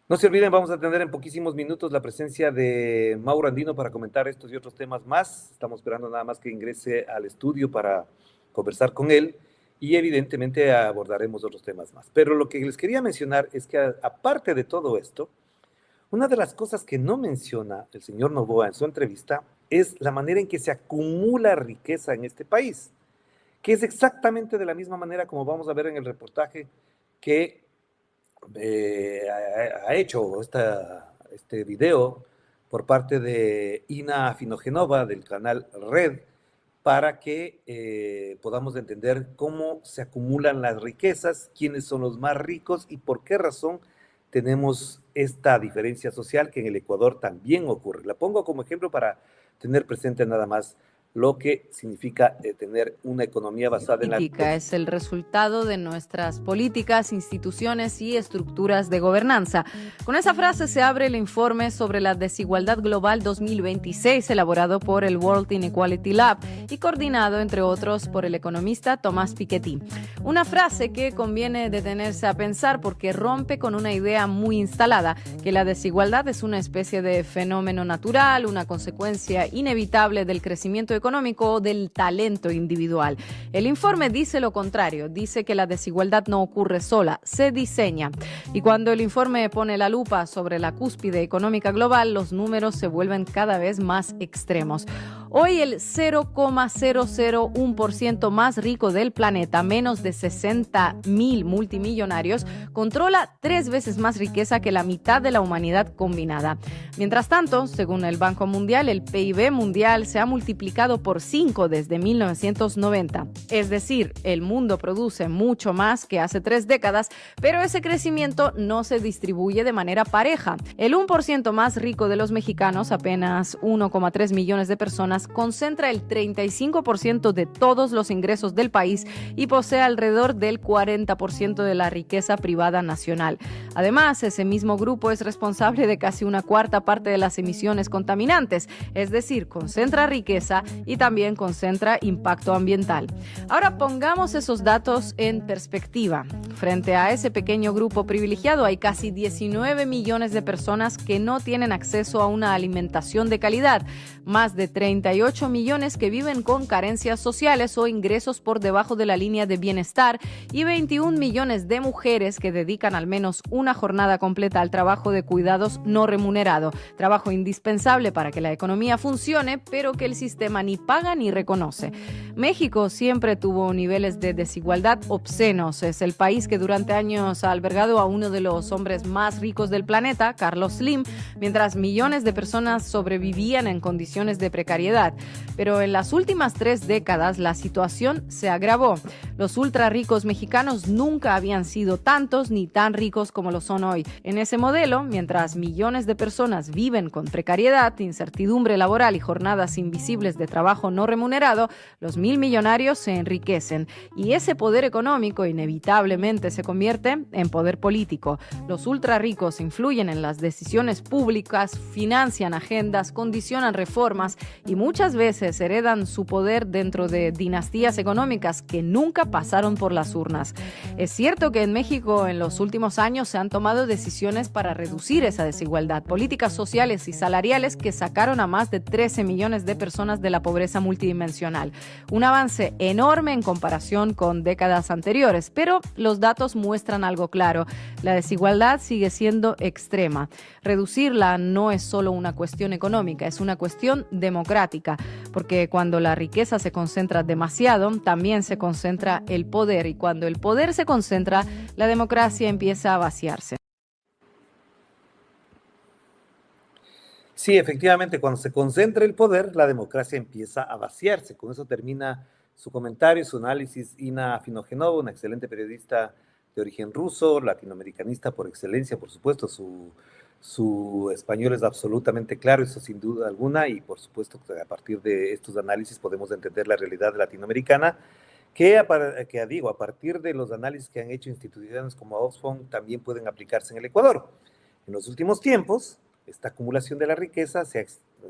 No se olviden, vamos a tener en poquísimos minutos la presencia de Mauro Andino para comentar estos y otros temas más. Estamos esperando nada más que ingrese al estudio para conversar con él y evidentemente abordaremos otros temas más. Pero lo que les quería mencionar es que aparte de todo esto, una de las cosas que no menciona el señor Noboa en su entrevista es la manera en que se acumula riqueza en este país, que es exactamente de la misma manera como vamos a ver en el reportaje que ha hecho este video por parte de Ina Afinogenova del canal Red para que podamos entender cómo se acumulan las riquezas, quiénes son los más ricos y por qué razón tenemos esta diferencia social que en el Ecuador también ocurre. La pongo como ejemplo para tener presente nada más lo que significa tener una economía basada en la política. Es el resultado de nuestras políticas, instituciones y estructuras de gobernanza. Con esa frase se abre el informe sobre la desigualdad global 2026, elaborado por el World Inequality Lab y coordinado, entre otros, por el economista Thomas Piketty. Una frase que conviene detenerse a pensar porque rompe con una idea muy instalada, que la desigualdad es una especie de fenómeno natural, una consecuencia inevitable del crecimiento económico o del talento individual. El informe dice lo contrario, dice que la desigualdad no ocurre sola, se diseña. Y cuando el informe pone la lupa sobre la cúspide económica global, los números se vuelven cada vez más extremos. Hoy el 0,001% más rico del planeta, menos de 60.000 multimillonarios, controla 3 veces más riqueza que la mitad de la humanidad combinada. Mientras tanto, según el Banco Mundial, el PIB mundial se ha multiplicado por 5 desde 1990. Es decir, el mundo produce mucho más que hace 3 décadas, pero ese crecimiento no se distribuye de manera pareja. El 1% más rico de los mexicanos, apenas 1,3 millones de personas, concentra el 35% de todos los ingresos del país y posee alrededor del 40% de la riqueza privada nacional. Además, ese mismo grupo es responsable de casi 1/4 parte de las emisiones contaminantes, es decir, concentra riqueza y también concentra impacto ambiental. Ahora pongamos esos datos en perspectiva. Frente a ese pequeño grupo privilegiado hay casi 19 millones de personas que no tienen acceso a una alimentación de calidad, más de 38 millones que viven con carencias sociales o ingresos por debajo de la línea de bienestar y 21 millones de mujeres que dedican al menos una jornada completa al trabajo de cuidados no remunerado, trabajo indispensable para que la economía funcione, pero que el sistema ni paga ni reconoce. México siempre tuvo niveles de desigualdad obscenos. Es el país que durante años ha albergado a uno de los hombres más ricos del planeta, Carlos Slim, mientras millones de personas sobrevivían en condiciones de precariedad. Pero en las últimas 3 décadas la situación se agravó. Los ultra ricos mexicanos nunca habían sido tantos ni tan ricos como lo son hoy. En ese modelo, mientras millones de personas viven con precariedad, incertidumbre laboral y jornadas invisibles de trabajo no remunerado, los 1.000 millonarios se enriquecen y ese poder económico inevitablemente se convierte en poder político. Los ultra ricos influyen en las decisiones públicas, financian agendas, condicionan reformas y muchas veces heredan su poder dentro de dinastías económicas que nunca pasaron por las urnas. Es cierto que en México en los últimos años se han tomado decisiones para reducir esa desigualdad, políticas sociales y salariales que sacaron a más de 13 millones de personas de la pobreza multidimensional. Un avance enorme en comparación con décadas anteriores, pero los datos muestran algo claro. La desigualdad sigue siendo extrema. Reducirla no es solo una cuestión económica, es una cuestión democrática, porque cuando la riqueza se concentra demasiado, también se concentra el poder, y cuando el poder se concentra, la democracia empieza a vaciarse. Sí, efectivamente, cuando se concentra el poder, la democracia empieza a vaciarse. Con eso termina su comentario, su análisis, Ina Afinogenova, una excelente periodista de origen ruso, latinoamericanista por excelencia, por supuesto, su español es absolutamente claro, eso sin duda alguna, y por supuesto que a partir de estos análisis podemos entender la realidad latinoamericana, que a partir de los análisis que han hecho instituciones como Oxfam también pueden aplicarse en el Ecuador. En los últimos tiempos, esta acumulación de la riqueza se ha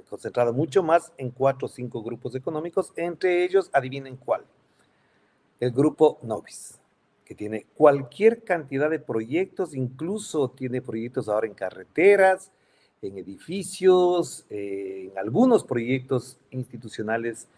concentrado mucho más en 4 o 5 grupos económicos, entre ellos, adivinen cuál, el grupo Novis, que tiene cualquier cantidad de proyectos, incluso tiene proyectos ahora en carreteras, en edificios, en algunos proyectos institucionales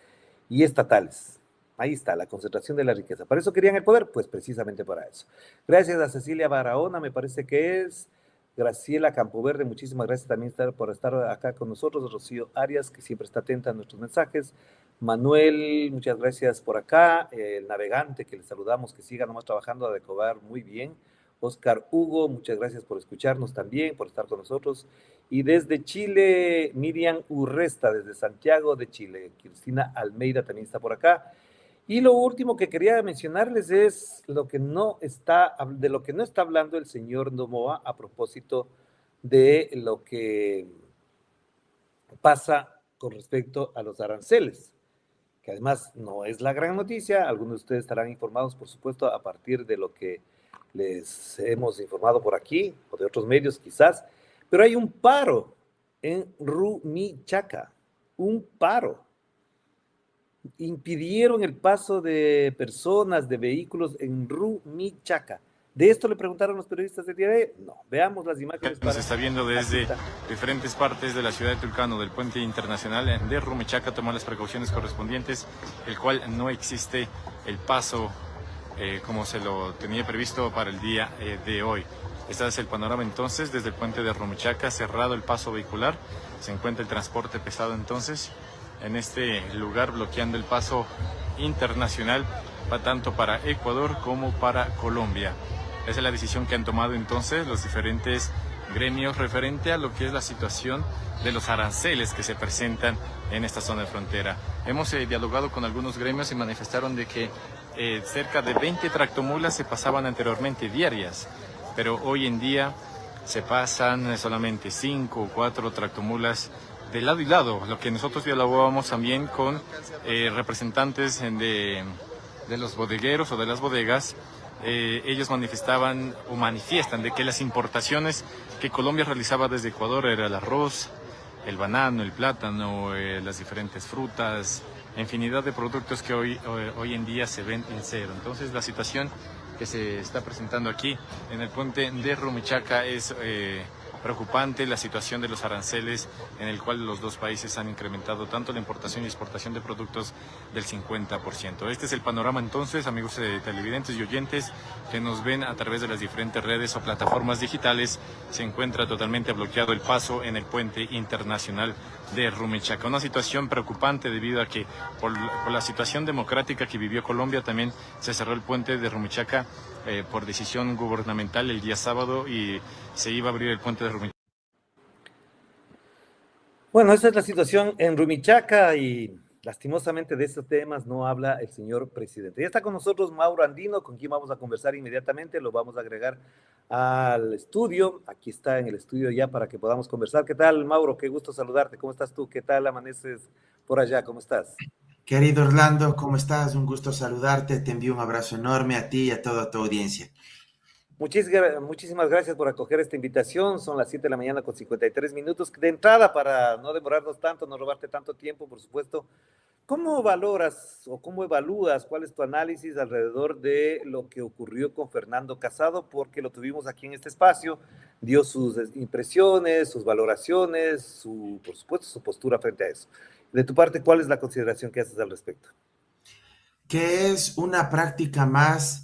y estatales. Ahí está, la concentración de la riqueza. ¿Para eso querían el poder? Pues precisamente para eso. Gracias a Cecilia Barahona, me parece que es. Graciela Campoverde, muchísimas gracias también por estar acá con nosotros. Rocío Arias, que siempre está atenta a nuestros mensajes. Manuel, muchas gracias por acá. El navegante, que le saludamos, que siga nomás trabajando a Decobar muy bien. Oscar Hugo, muchas gracias por escucharnos también, por estar con nosotros. Y desde Chile, Miriam Urresta, desde Santiago de Chile. Cristina Almeida también está por acá. Y lo último que quería mencionarles es de lo que no está hablando el señor Noboa a propósito de lo que pasa con respecto a los aranceles, que además no es la gran noticia. Algunos de ustedes estarán informados, por supuesto, a partir de lo que les hemos informado por aquí o de otros medios quizás, pero hay un paro en Rumichaca, un paro. Impidieron el paso de personas, de vehículos en Rumichaca. ¿De esto le preguntaron los periodistas del día de hoy? No. Veamos las imágenes. Nos está viendo desde diferentes partes de la ciudad de Tulcano, del puente internacional de Rumichaca, tomar las precauciones correspondientes, el cual no existe el paso como se lo tenía previsto para el día de hoy. Este es el panorama entonces desde el puente de Rumichaca, cerrado el paso vehicular, se encuentra el transporte pesado entonces en este lugar bloqueando el paso internacional tanto para Ecuador como para Colombia. Esa es la decisión que han tomado entonces los diferentes gremios referente a lo que es la situación de los aranceles que se presentan en esta zona de frontera. Hemos dialogado con algunos gremios y manifestaron de que cerca de 20 tractomulas se pasaban anteriormente diarias, pero hoy en día se pasan solamente 5 o 4 tractomulas de lado y lado, lo que nosotros dialogábamos también con representantes de los bodegueros o de las bodegas. Ellos manifestaban o manifiestan de que las importaciones que Colombia realizaba desde Ecuador era el arroz, el banano, el plátano, las diferentes frutas, infinidad de productos que hoy en día se ven en cero. Entonces la situación que se está presentando aquí en el puente de Rumichaca es preocupante, la situación de los aranceles en el cual los dos países han incrementado tanto la importación y exportación de productos del 50%. Este es el panorama entonces, amigos televidentes y oyentes que nos ven a través de las diferentes redes o plataformas digitales. Se encuentra totalmente bloqueado el paso en el puente internacional de Rumichaca. Una situación preocupante debido a que por la situación democrática que vivió Colombia también se cerró el puente de Rumichaca por decisión gubernamental el día sábado y se iba a abrir el puente de Rumichaca. Bueno, esa es la situación en Rumichaca y lastimosamente de estos temas no habla el señor presidente. Ya está con nosotros Mauro Andino, con quien vamos a conversar inmediatamente, lo vamos a agregar al estudio. Aquí está en el estudio ya para que podamos conversar. ¿Qué tal, Mauro? Qué gusto saludarte. ¿Cómo estás tú? ¿Qué tal amaneces por allá? ¿Cómo estás? Querido Orlando, ¿cómo estás? Un gusto saludarte. Te envío un abrazo enorme a ti y a toda tu audiencia. Muchísimas gracias por acoger esta invitación. Son las 7 de la mañana con 53 minutos. De entrada, para no demorarnos tanto, no robarte tanto tiempo, por supuesto, ¿cómo valoras o cómo evalúas, cuál es tu análisis alrededor de lo que ocurrió con Fernando Casado? Porque lo tuvimos aquí en este espacio, dio sus impresiones, sus valoraciones, por supuesto, su postura frente a eso. De tu parte, ¿cuál es la consideración que haces al respecto? Que es una práctica más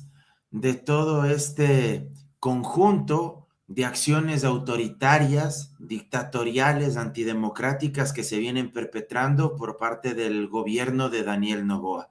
de todo este conjunto de acciones autoritarias, dictatoriales, antidemocráticas que se vienen perpetrando por parte del gobierno de Daniel Noboa.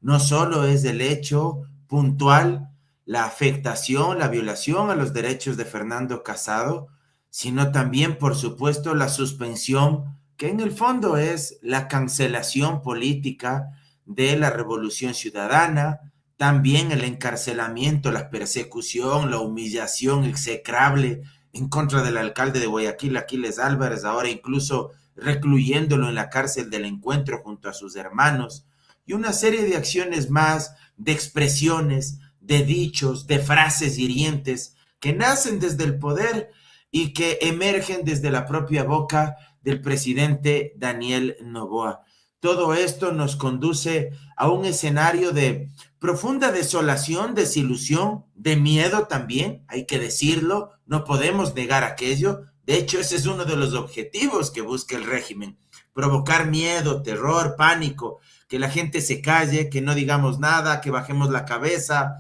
No solo es el hecho puntual, la afectación, la violación a los derechos de Fernando Casado, sino también, por supuesto, la suspensión, que en el fondo es la cancelación política de la Revolución Ciudadana, también el encarcelamiento, la persecución, la humillación execrable en contra del alcalde de Guayaquil, Aquiles Álvarez, ahora incluso recluyéndolo en la cárcel del Encuentro junto a sus hermanos, y una serie de acciones más, de expresiones, de dichos, de frases hirientes que nacen desde el poder y que emergen desde la propia boca del presidente Daniel Noboa. Todo esto nos conduce a un escenario de profunda desolación, desilusión, de miedo también, hay que decirlo, no podemos negar aquello. De hecho, ese es uno de los objetivos que busca el régimen, provocar miedo, terror, pánico, que la gente se calle, que no digamos nada, que bajemos la cabeza,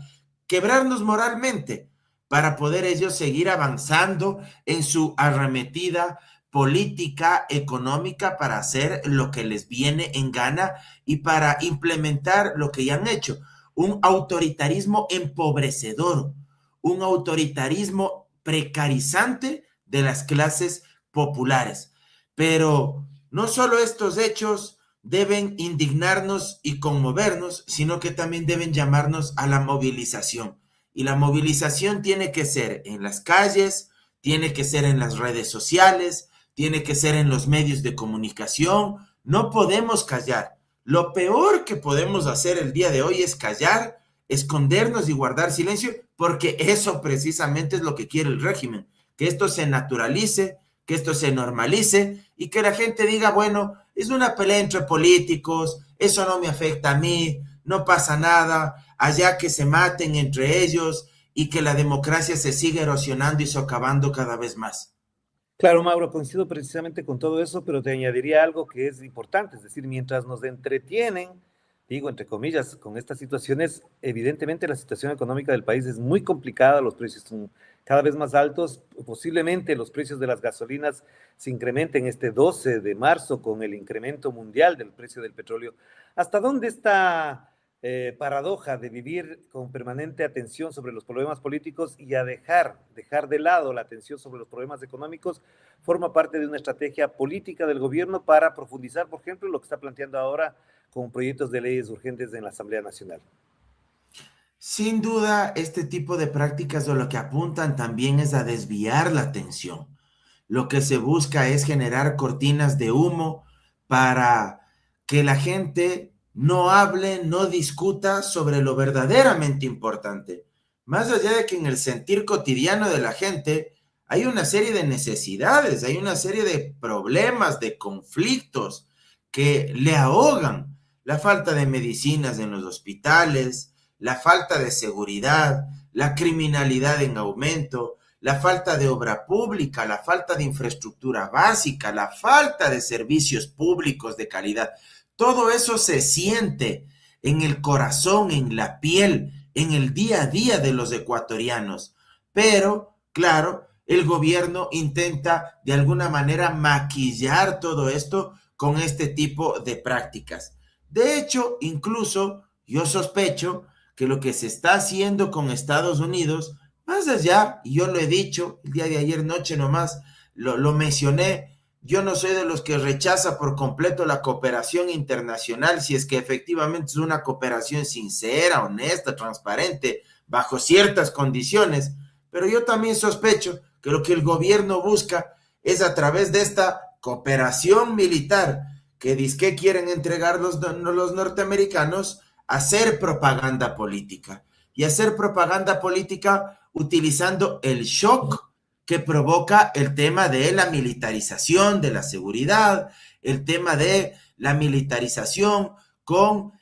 quebrarnos moralmente para poder ellos seguir avanzando en su arremetida política económica para hacer lo que les viene en gana y para implementar lo que ya han hecho, un autoritarismo empobrecedor, un autoritarismo precarizante de las clases populares. Pero no solo estos hechos deben indignarnos y conmovernos, sino que también deben llamarnos a la movilización. Y la movilización tiene que ser en las calles, tiene que ser en las redes sociales, tiene que ser en los medios de comunicación. No podemos callar. Lo peor que podemos hacer el día de hoy es callar, escondernos y guardar silencio, porque eso precisamente es lo que quiere el régimen, que esto se naturalice, que esto se normalice y que la gente diga, bueno, es una pelea entre políticos, eso no me afecta a mí, no pasa nada, allá que se maten entre ellos y que la democracia se siga erosionando y socavando cada vez más. Claro, Mauro, coincido precisamente con todo eso, pero te añadiría algo que es importante, es decir, mientras nos entretienen, digo entre comillas, con estas situaciones, evidentemente la situación económica del país es muy complicada, los precios son cada vez más altos, posiblemente los precios de las gasolinas se incrementen este 12 de marzo con el incremento mundial del precio del petróleo. ¿Hasta dónde esta paradoja de vivir con permanente atención sobre los problemas políticos y a dejar de lado la atención sobre los problemas económicos forma parte de una estrategia política del gobierno para profundizar, por ejemplo, lo que está planteando ahora con proyectos de leyes urgentes en la Asamblea Nacional? Sin duda, este tipo de prácticas de lo que apuntan también es a desviar la atención. Lo que se busca es generar cortinas de humo para que la gente no hable, no discuta sobre lo verdaderamente importante. Más allá de que en el sentir cotidiano de la gente hay una serie de necesidades, hay una serie de problemas, de conflictos que le ahogan. La falta de medicinas en los hospitales, la falta de seguridad, la criminalidad en aumento, la falta de obra pública, la falta de infraestructura básica, la falta de servicios públicos de calidad. Todo eso se siente en el corazón, en la piel, en el día a día de los ecuatorianos. Pero, claro, el gobierno intenta de alguna manera maquillar todo esto con este tipo de prácticas. De hecho, incluso yo sospecho que lo que se está haciendo con Estados Unidos, más allá, y yo lo he dicho el día de ayer noche nomás, lo mencioné, yo no soy de los que rechaza por completo la cooperación internacional si es que efectivamente es una cooperación sincera, honesta, transparente, bajo ciertas condiciones, pero yo también sospecho que lo que el gobierno busca es a través de esta cooperación militar que dizque quieren entregar los norteamericanos, hacer propaganda política. Y hacer propaganda política utilizando el shock que provoca el tema de la militarización de la seguridad, el tema de la militarización con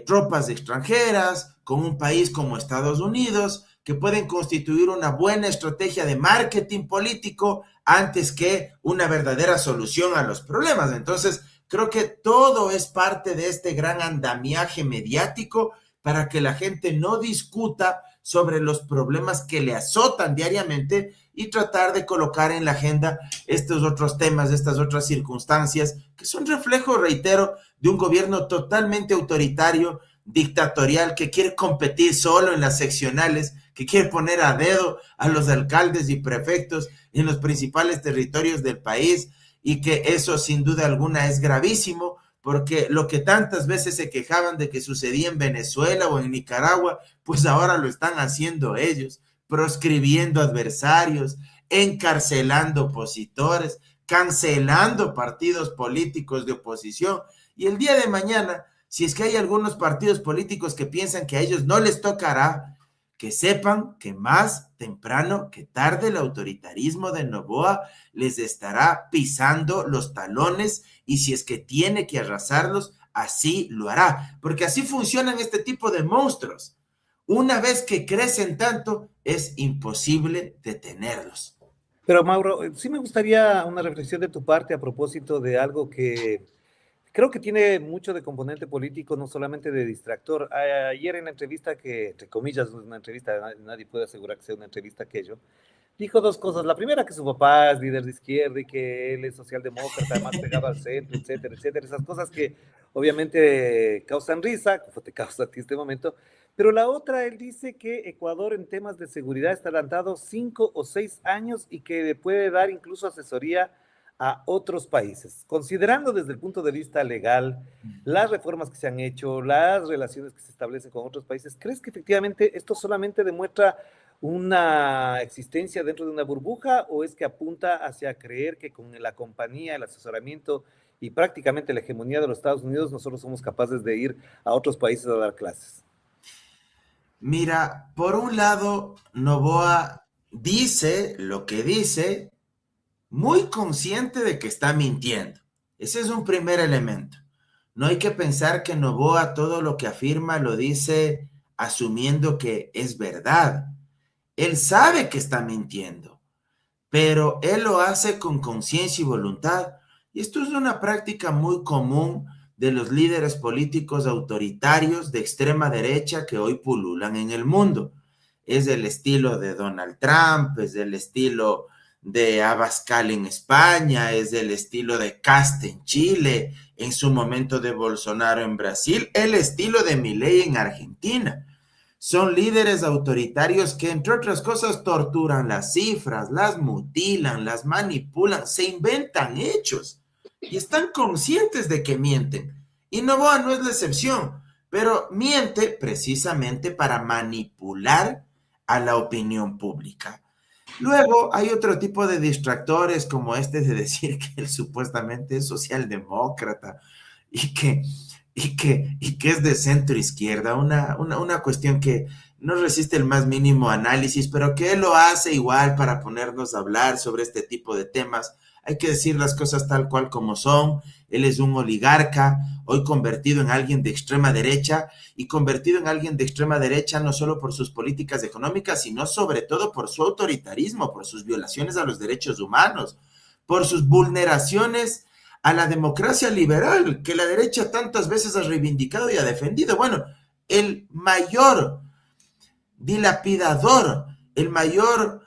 tropas extranjeras, con un país como Estados Unidos, que pueden constituir una buena estrategia de marketing político antes que una verdadera solución a los problemas. Entonces, creo que todo es parte de este gran andamiaje mediático para que la gente no discuta sobre los problemas que le azotan diariamente y tratar de colocar en la agenda estos otros temas, estas otras circunstancias, que son reflejo, reitero, de un gobierno totalmente autoritario, dictatorial, que quiere competir solo en las seccionales, que quiere poner a dedo a los alcaldes y prefectos en los principales territorios del país, y que eso sin duda alguna es gravísimo, porque lo que tantas veces se quejaban de que sucedía en Venezuela o en Nicaragua, pues ahora lo están haciendo ellos, proscribiendo adversarios, encarcelando opositores, cancelando partidos políticos de oposición. Y el día de mañana, si es que hay algunos partidos políticos que piensan que a ellos no les tocará, que sepan que más temprano que tarde el autoritarismo de Noboa les estará pisando los talones, y si es que tiene que arrasarlos, así lo hará, porque así funcionan este tipo de monstruos. Una vez que crecen tanto, es imposible detenerlos. Pero Mauro, sí me gustaría una reflexión de tu parte a propósito de algo que creo que tiene mucho de componente político, no solamente de distractor. Ayer en la entrevista, que entre comillas no es una entrevista, nadie puede asegurar que sea una entrevista aquello, dijo dos cosas. La primera, que su papá es líder de izquierda y que él es socialdemócrata, más pegado al centro, etcétera, etcétera. Esas cosas que obviamente causan risa, como te causa a ti este momento. Pero la otra, él dice que Ecuador en temas de seguridad está adelantado 5 o 6 años y que puede dar incluso asesoría a otros países. Considerando desde el punto de vista legal las reformas que se han hecho, las relaciones que se establecen con otros países, ¿crees que efectivamente esto solamente demuestra una existencia dentro de una burbuja, o es que apunta hacia creer que con la compañía, el asesoramiento y prácticamente la hegemonía de los Estados Unidos nosotros somos capaces de ir a otros países a dar clases? Mira, por un lado, Noboa dice lo que dice, muy consciente de que está mintiendo. Ese es un primer elemento. No hay que pensar que Noboa todo lo que afirma lo dice asumiendo que es verdad. Él sabe que está mintiendo, pero él lo hace con conciencia y voluntad. Y esto es una práctica muy común de los líderes políticos autoritarios de extrema derecha que hoy pululan en el mundo. Es el estilo de Donald Trump, es el estilo de Abascal en España, es el estilo de Kast en Chile, en su momento de Bolsonaro en Brasil, el estilo de Milei en Argentina. Son líderes autoritarios que, entre otras cosas, torturan las cifras, las mutilan, las manipulan, se inventan hechos y están conscientes de que mienten. Y Noboa no es la excepción, pero miente precisamente para manipular a la opinión pública. Luego hay otro tipo de distractores como este de decir que él supuestamente es socialdemócrata y que es de centro izquierda, una cuestión que no resiste el más mínimo análisis, pero que él lo hace igual para ponernos a hablar sobre este tipo de temas. Hay que decir las cosas tal cual como son. Él es un oligarca, hoy convertido en alguien de extrema derecha, y convertido en alguien de extrema derecha no solo por sus políticas económicas, sino sobre todo por su autoritarismo, por sus violaciones a los derechos humanos, por sus vulneraciones a la democracia liberal que la derecha tantas veces ha reivindicado y ha defendido. Bueno, el mayor dilapidador, el mayor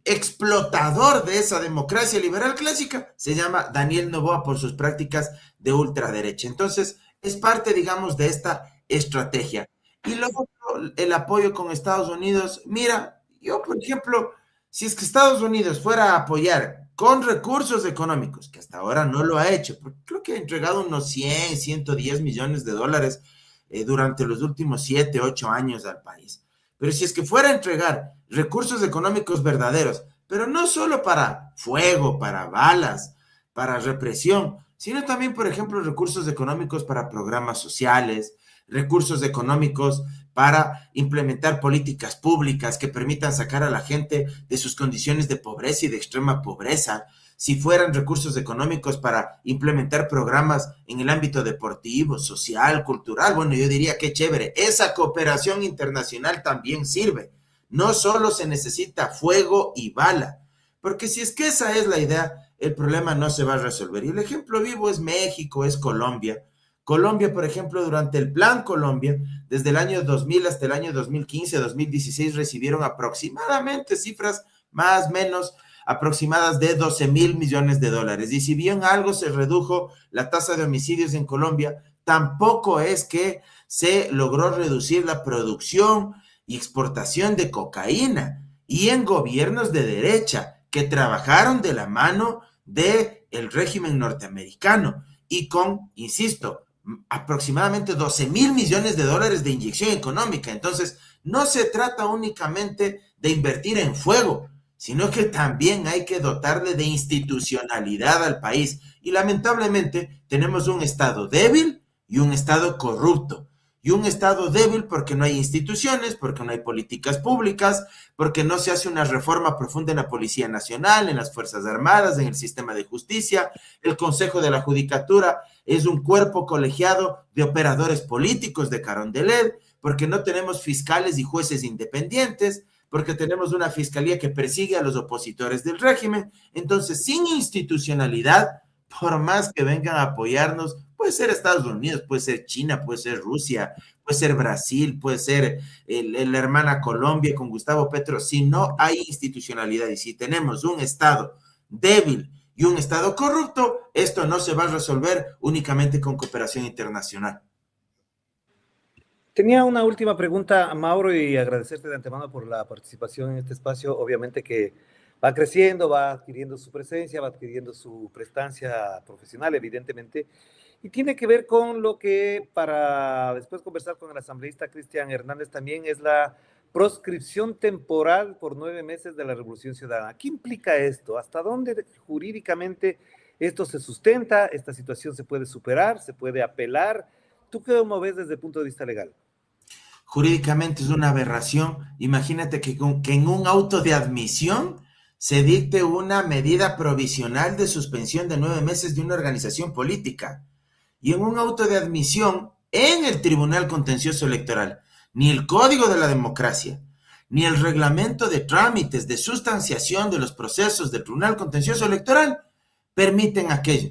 explotador de esa democracia liberal clásica se llama Daniel Noboa por sus prácticas de ultraderecha. Entonces, es parte, digamos, de esta estrategia. Y luego el apoyo con Estados Unidos. Mira, yo, por ejemplo, si es que Estados Unidos fuera a apoyar con recursos económicos, que hasta ahora no lo ha hecho, porque creo que ha entregado unos 100, 110 millones de dólares durante los últimos 7, 8 años al país. Pero si es que fuera a entregar recursos económicos verdaderos, pero no solo para fuego, para balas, para represión, sino también, por ejemplo, recursos económicos para programas sociales, recursos económicos para implementar políticas públicas que permitan sacar a la gente de sus condiciones de pobreza y de extrema pobreza, si fueran recursos económicos para implementar programas en el ámbito deportivo, social, cultural, bueno, yo diría que chévere. Esa cooperación internacional también sirve. No solo se necesita fuego y bala, porque si es que esa es la idea, el problema no se va a resolver. Y el ejemplo vivo es México, es Colombia. Colombia, por ejemplo, durante el Plan Colombia, desde el año 2000 hasta el año 2015, 2016, recibieron aproximadamente cifras más o menos aproximadas de 12,000 millones de dólares. Y si bien algo se redujo la tasa de homicidios en Colombia, tampoco es que se logró reducir la producción y exportación de cocaína. Y en gobiernos de derecha que trabajaron de la mano del régimen norteamericano y con, insisto, aproximadamente 12,000 millones de dólares de inyección económica. Entonces, no se trata únicamente de invertir en fuego, sino que también hay que dotarle de institucionalidad al país. Y lamentablemente tenemos un Estado débil y un Estado corrupto. y un Estado débil porque no hay instituciones, porque no hay políticas públicas, porque no se hace una reforma profunda en la Policía Nacional, en las Fuerzas Armadas, en el sistema de justicia. El Consejo de la Judicatura es un cuerpo colegiado de operadores políticos de Carondelet, porque no tenemos fiscales y jueces independientes, porque tenemos una fiscalía que persigue a los opositores del régimen. Entonces, sin institucionalidad, por más que vengan a apoyarnos, puede ser Estados Unidos, puede ser China, puede ser Rusia, puede ser Brasil, puede ser la hermana Colombia con Gustavo Petro. Si no hay institucionalidad y si tenemos un Estado débil y un Estado corrupto, esto no se va a resolver únicamente con cooperación internacional. Tenía una última pregunta, Mauro, y agradecerte de antemano por la participación en este espacio. Obviamente que va creciendo, va adquiriendo su presencia, va adquiriendo su prestancia profesional, evidentemente, y tiene que ver con lo que, para después conversar con el asambleísta Cristian Hernández, también es la proscripción temporal por 9 meses de la Revolución Ciudadana. ¿Qué implica esto? ¿Hasta dónde jurídicamente esto se sustenta? ¿Esta situación se puede superar? ¿Se puede apelar? ¿Tú cómo ves desde el punto de vista legal? Jurídicamente es una aberración. Imagínate que en un auto de admisión se dicte una medida provisional de suspensión de 9 meses de una organización política. Y en un auto de admisión en el Tribunal Contencioso Electoral, ni el Código de la Democracia, ni el reglamento de trámites de sustanciación de los procesos del Tribunal Contencioso Electoral permiten aquello.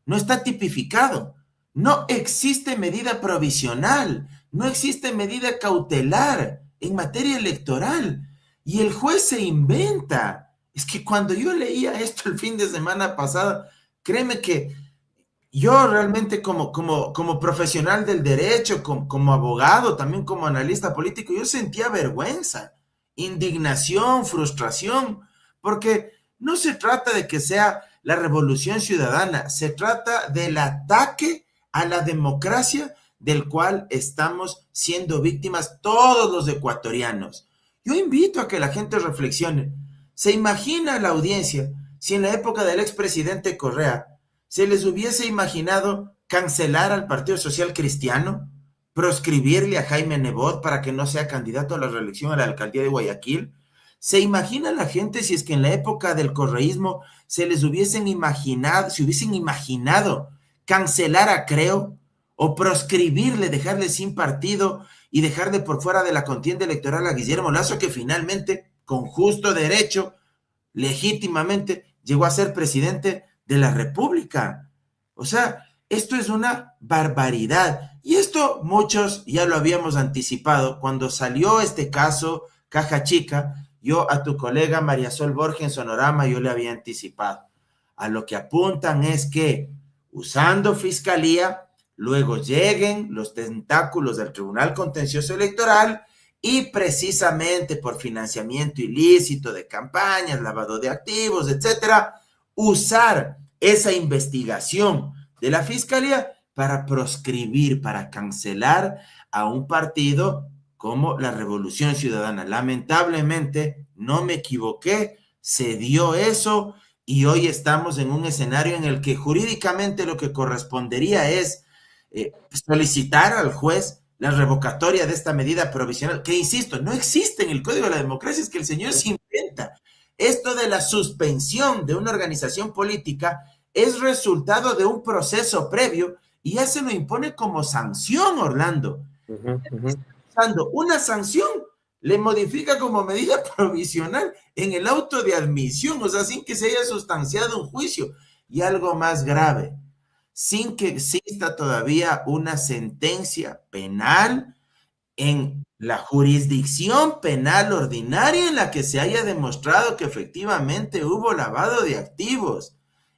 No está tipificado. No existe medida provisional, no existe medida cautelar en materia electoral. Y el juez se inventa. Es que cuando yo leía esto el fin de semana pasado, créeme que yo realmente como profesional del derecho, como abogado, también como analista político, yo sentía vergüenza, indignación, frustración, porque no se trata de que sea la revolución ciudadana, se trata del ataque a la democracia del cual estamos siendo víctimas todos los ecuatorianos. Yo invito a que la gente reflexione. ¿Se imagina la audiencia si en la época del expresidente Correa se les hubiese imaginado cancelar al Partido Social Cristiano, proscribirle a Jaime Nebot para que no sea candidato a la reelección a la alcaldía de Guayaquil? ¿Se imagina la gente si es que en la época del correísmo se hubiesen imaginado cancelar a Creo o proscribirle, dejarle sin partido y dejarle por fuera de la contienda electoral a Guillermo Lasso, que finalmente, con justo derecho, legítimamente, llegó a ser presidente de la República? O sea, esto es una barbaridad. Y esto muchos ya lo habíamos anticipado. Cuando salió este caso, Caja Chica, yo a tu colega María Sol Borges en Sonorama, yo le había anticipado. A lo que apuntan es que, usando fiscalía, luego lleguen los tentáculos del Tribunal Contencioso Electoral y precisamente por financiamiento ilícito de campañas, lavado de activos, etcétera, usar esa investigación de la fiscalía para proscribir, para cancelar a un partido como la Revolución Ciudadana. Lamentablemente, no me equivoqué, se dio eso y hoy estamos en un escenario en el que jurídicamente lo que correspondería es solicitar al juez la revocatoria de esta medida provisional, que insisto, no existe en el Código de la Democracia, es que el señor se inventa. Esto de la suspensión de una organización política es resultado de un proceso previo y ya se lo impone como sanción, Orlando. Una sanción le modifica como medida provisional en el auto de admisión, o sea, sin que se haya sustanciado un juicio. Y algo más grave, sin que exista todavía una sentencia penal en la jurisdicción penal ordinaria en la que se haya demostrado que efectivamente hubo lavado de activos.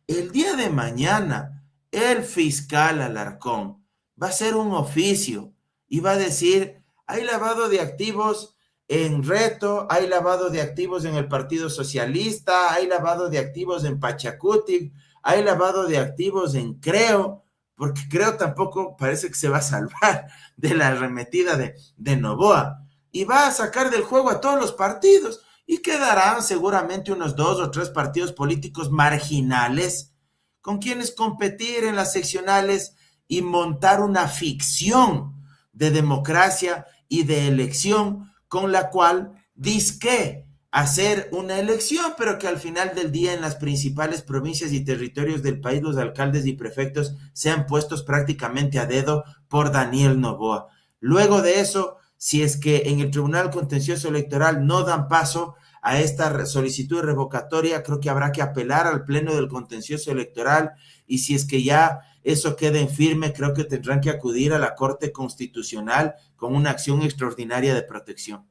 El día de mañana, el fiscal Alarcón va a hacer un oficio y va a decir, hay lavado de activos en Reto, hay lavado de activos en el Partido Socialista, hay lavado de activos en Pachacutic, hay lavado de activos en Creo, porque Creo tampoco parece que se va a salvar de la arremetida de Noboa, y va a sacar del juego a todos los partidos, y quedarán seguramente unos 2 o 3 partidos políticos marginales con quienes competir en las seccionales y montar una ficción de democracia y de elección, con la cual dizque hacer una elección, pero que al final del día en las principales provincias y territorios del país los alcaldes y prefectos sean puestos prácticamente a dedo por Daniel Noboa. Luego de eso, si es que en el Tribunal Contencioso Electoral no dan paso a esta solicitud revocatoria, creo que habrá que apelar al Pleno del Contencioso Electoral, y si es que ya eso queda en firme, creo que tendrán que acudir a la Corte Constitucional con una acción extraordinaria de protección.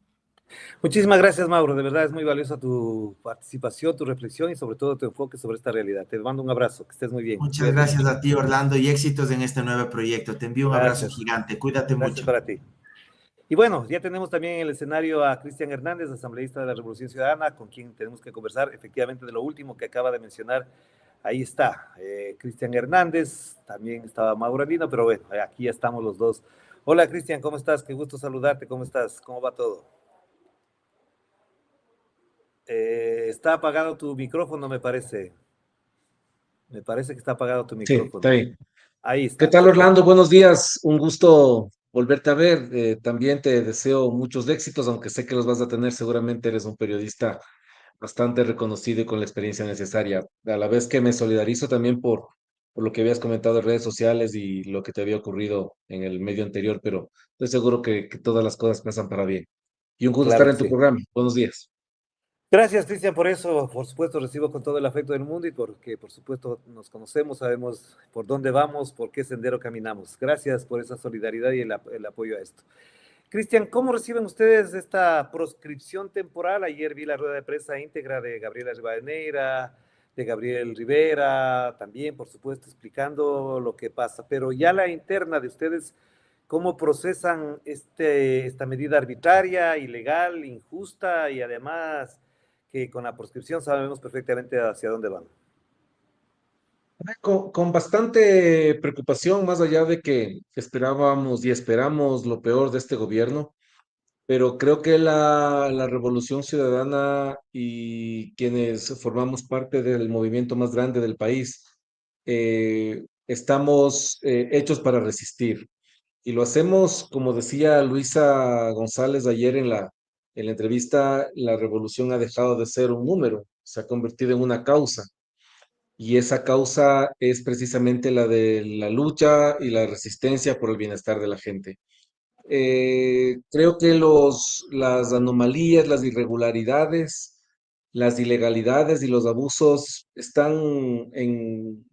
Muchísimas gracias, Mauro. De verdad es muy valiosa tu participación, tu reflexión y sobre todo tu enfoque sobre esta realidad. Te mando un abrazo, que estés muy bien. Muchas gracias a ti, Orlando, y éxitos en este nuevo proyecto. Te envío un abrazo gigante. Cuídate mucho. Gracias para ti. Y bueno, ya tenemos también en el escenario a Cristian Hernández, asambleísta de la Revolución Ciudadana, con quien tenemos que conversar efectivamente de lo último que acaba de mencionar. Ahí está, Cristian Hernández, también estaba Mauro Andino, pero bueno, aquí ya estamos los dos. Hola Cristian, ¿cómo estás? Qué gusto saludarte, ¿cómo estás? ¿Cómo va todo? Está apagado tu micrófono, me parece. Me parece que está apagado tu micrófono. Sí, está bien. Ahí está. ¿Qué tal, Orlando? Buenos días. Un gusto volverte a ver. También te deseo muchos éxitos, aunque sé que los vas a tener. Seguramente eres un periodista bastante reconocido y con la experiencia necesaria. A la vez que me solidarizo también por lo que habías comentado en redes sociales y lo que te había ocurrido en el medio anterior, pero estoy seguro que todas las cosas pasan para bien. Y un gusto Claro estar en que tu sí. programa. Buenos días. Gracias, Cristian, por eso. Por supuesto, recibo con todo el afecto del mundo y porque, por supuesto, nos conocemos, sabemos por dónde vamos, por qué sendero caminamos. Gracias por esa solidaridad y el apoyo a esto. Cristian, ¿cómo reciben ustedes esta proscripción temporal? Ayer vi la rueda de prensa íntegra de Gabriela Rivadeneira, de Gabriel Rivera, también, por supuesto, explicando lo que pasa. Pero ya la interna de ustedes, ¿cómo procesan esta medida arbitraria, ilegal, injusta y además que con la proscripción sabemos perfectamente hacia dónde van? Con bastante preocupación, más allá de que esperábamos y esperamos lo peor de este gobierno, pero creo que la Revolución Ciudadana y quienes formamos parte del movimiento más grande del país, estamos hechos para resistir. Y lo hacemos, como decía Luisa González ayer en la entrevista, la revolución ha dejado de ser un número, se ha convertido en una causa. Y esa causa es precisamente la de la lucha y la resistencia por el bienestar de la gente. Creo que las anomalías, las irregularidades, las ilegalidades y los abusos están en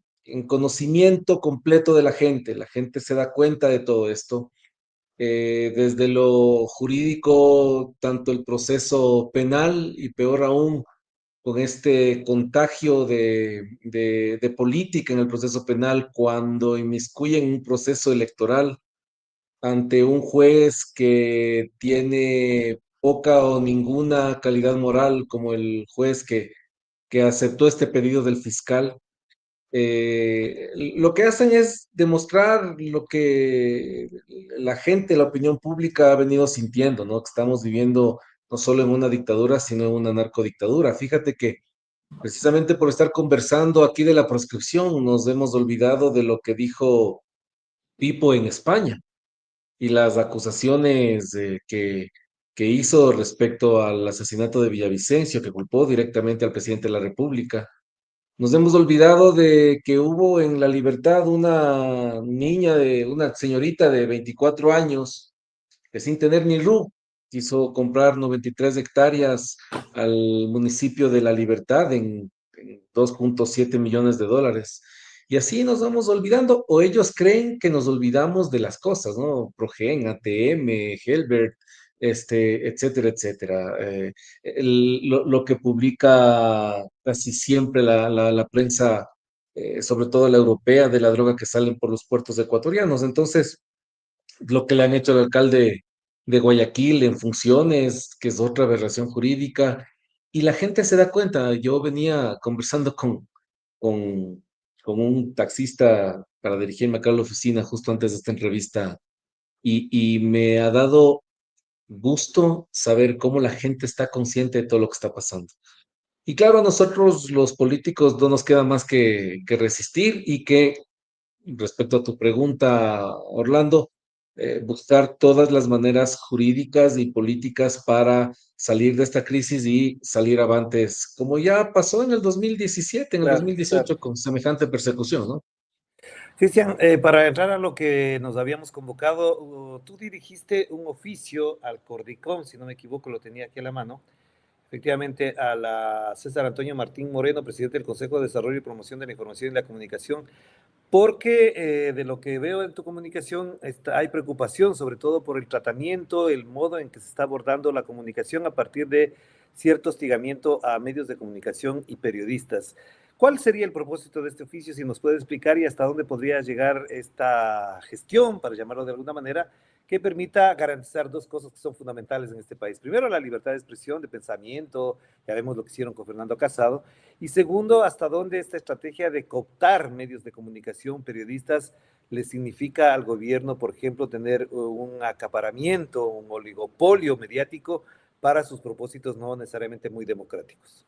conocimiento completo de la gente. La gente se da cuenta de todo esto. Desde lo jurídico, tanto el proceso penal y peor aún, con este contagio de política en el proceso penal cuando inmiscuyen un proceso electoral ante un juez que tiene poca o ninguna calidad moral, como el juez que aceptó este pedido del fiscal. Lo que hacen es demostrar lo que la gente, la opinión pública ha venido sintiendo, ¿no? Que estamos viviendo no solo en una dictadura, sino en una narcodictadura. Fíjate que precisamente por estar conversando aquí de la proscripción, nos hemos olvidado de lo que dijo Pipo en España y las acusaciones que hizo respecto al asesinato de Villavicencio, que culpó directamente al presidente de la República. Nos hemos olvidado de que hubo en La Libertad una señorita de 24 años que sin tener ni RU quiso comprar 93 hectáreas al municipio de La Libertad en 2.7 millones de dólares. Y así nos vamos olvidando, o ellos creen que nos olvidamos de las cosas, ¿no? Progen, ATM, Helbert, etcétera, etcétera. Lo que publica casi siempre la prensa, sobre todo la europea, de la droga que salen por los puertos ecuatorianos. Entonces, lo que le han hecho al alcalde de Guayaquil en funciones, que es otra aberración jurídica, y la gente se da cuenta. Yo venía conversando con, con un taxista para dirigirme acá a la oficina justo antes de esta entrevista, y me ha dado gusto saber cómo la gente está consciente de todo lo que está pasando. Y claro, a nosotros los políticos no nos queda más que resistir y que, respecto a tu pregunta, Orlando, buscar todas las maneras jurídicas y políticas para salir de esta crisis y salir avantes, como ya pasó en el 2017, en el Claro, 2018, claro. con semejante persecución, ¿no? Cristian, para entrar a lo que nos habíamos convocado, tú dirigiste un oficio al Cordicom, si no me equivoco, lo tenía aquí a la mano, efectivamente a la César Antonio Martín Moreno, presidente del Consejo de Desarrollo y Promoción de la Información y la Comunicación, porque de lo que veo en tu comunicación hay preocupación, sobre todo por el tratamiento, el modo en que se está abordando la comunicación a partir de cierto hostigamiento a medios de comunicación y periodistas. ¿Cuál sería el propósito de este oficio? Si nos puede explicar y hasta dónde podría llegar esta gestión, para llamarlo de alguna manera, que permita garantizar dos cosas que son fundamentales en este país. Primero, la libertad de expresión, de pensamiento, ya vemos lo que hicieron con Fernando Casado, y segundo, hasta dónde esta estrategia de cooptar medios de comunicación, periodistas, le significa al gobierno, por ejemplo, tener un acaparamiento, un oligopolio mediático para sus propósitos no necesariamente muy democráticos.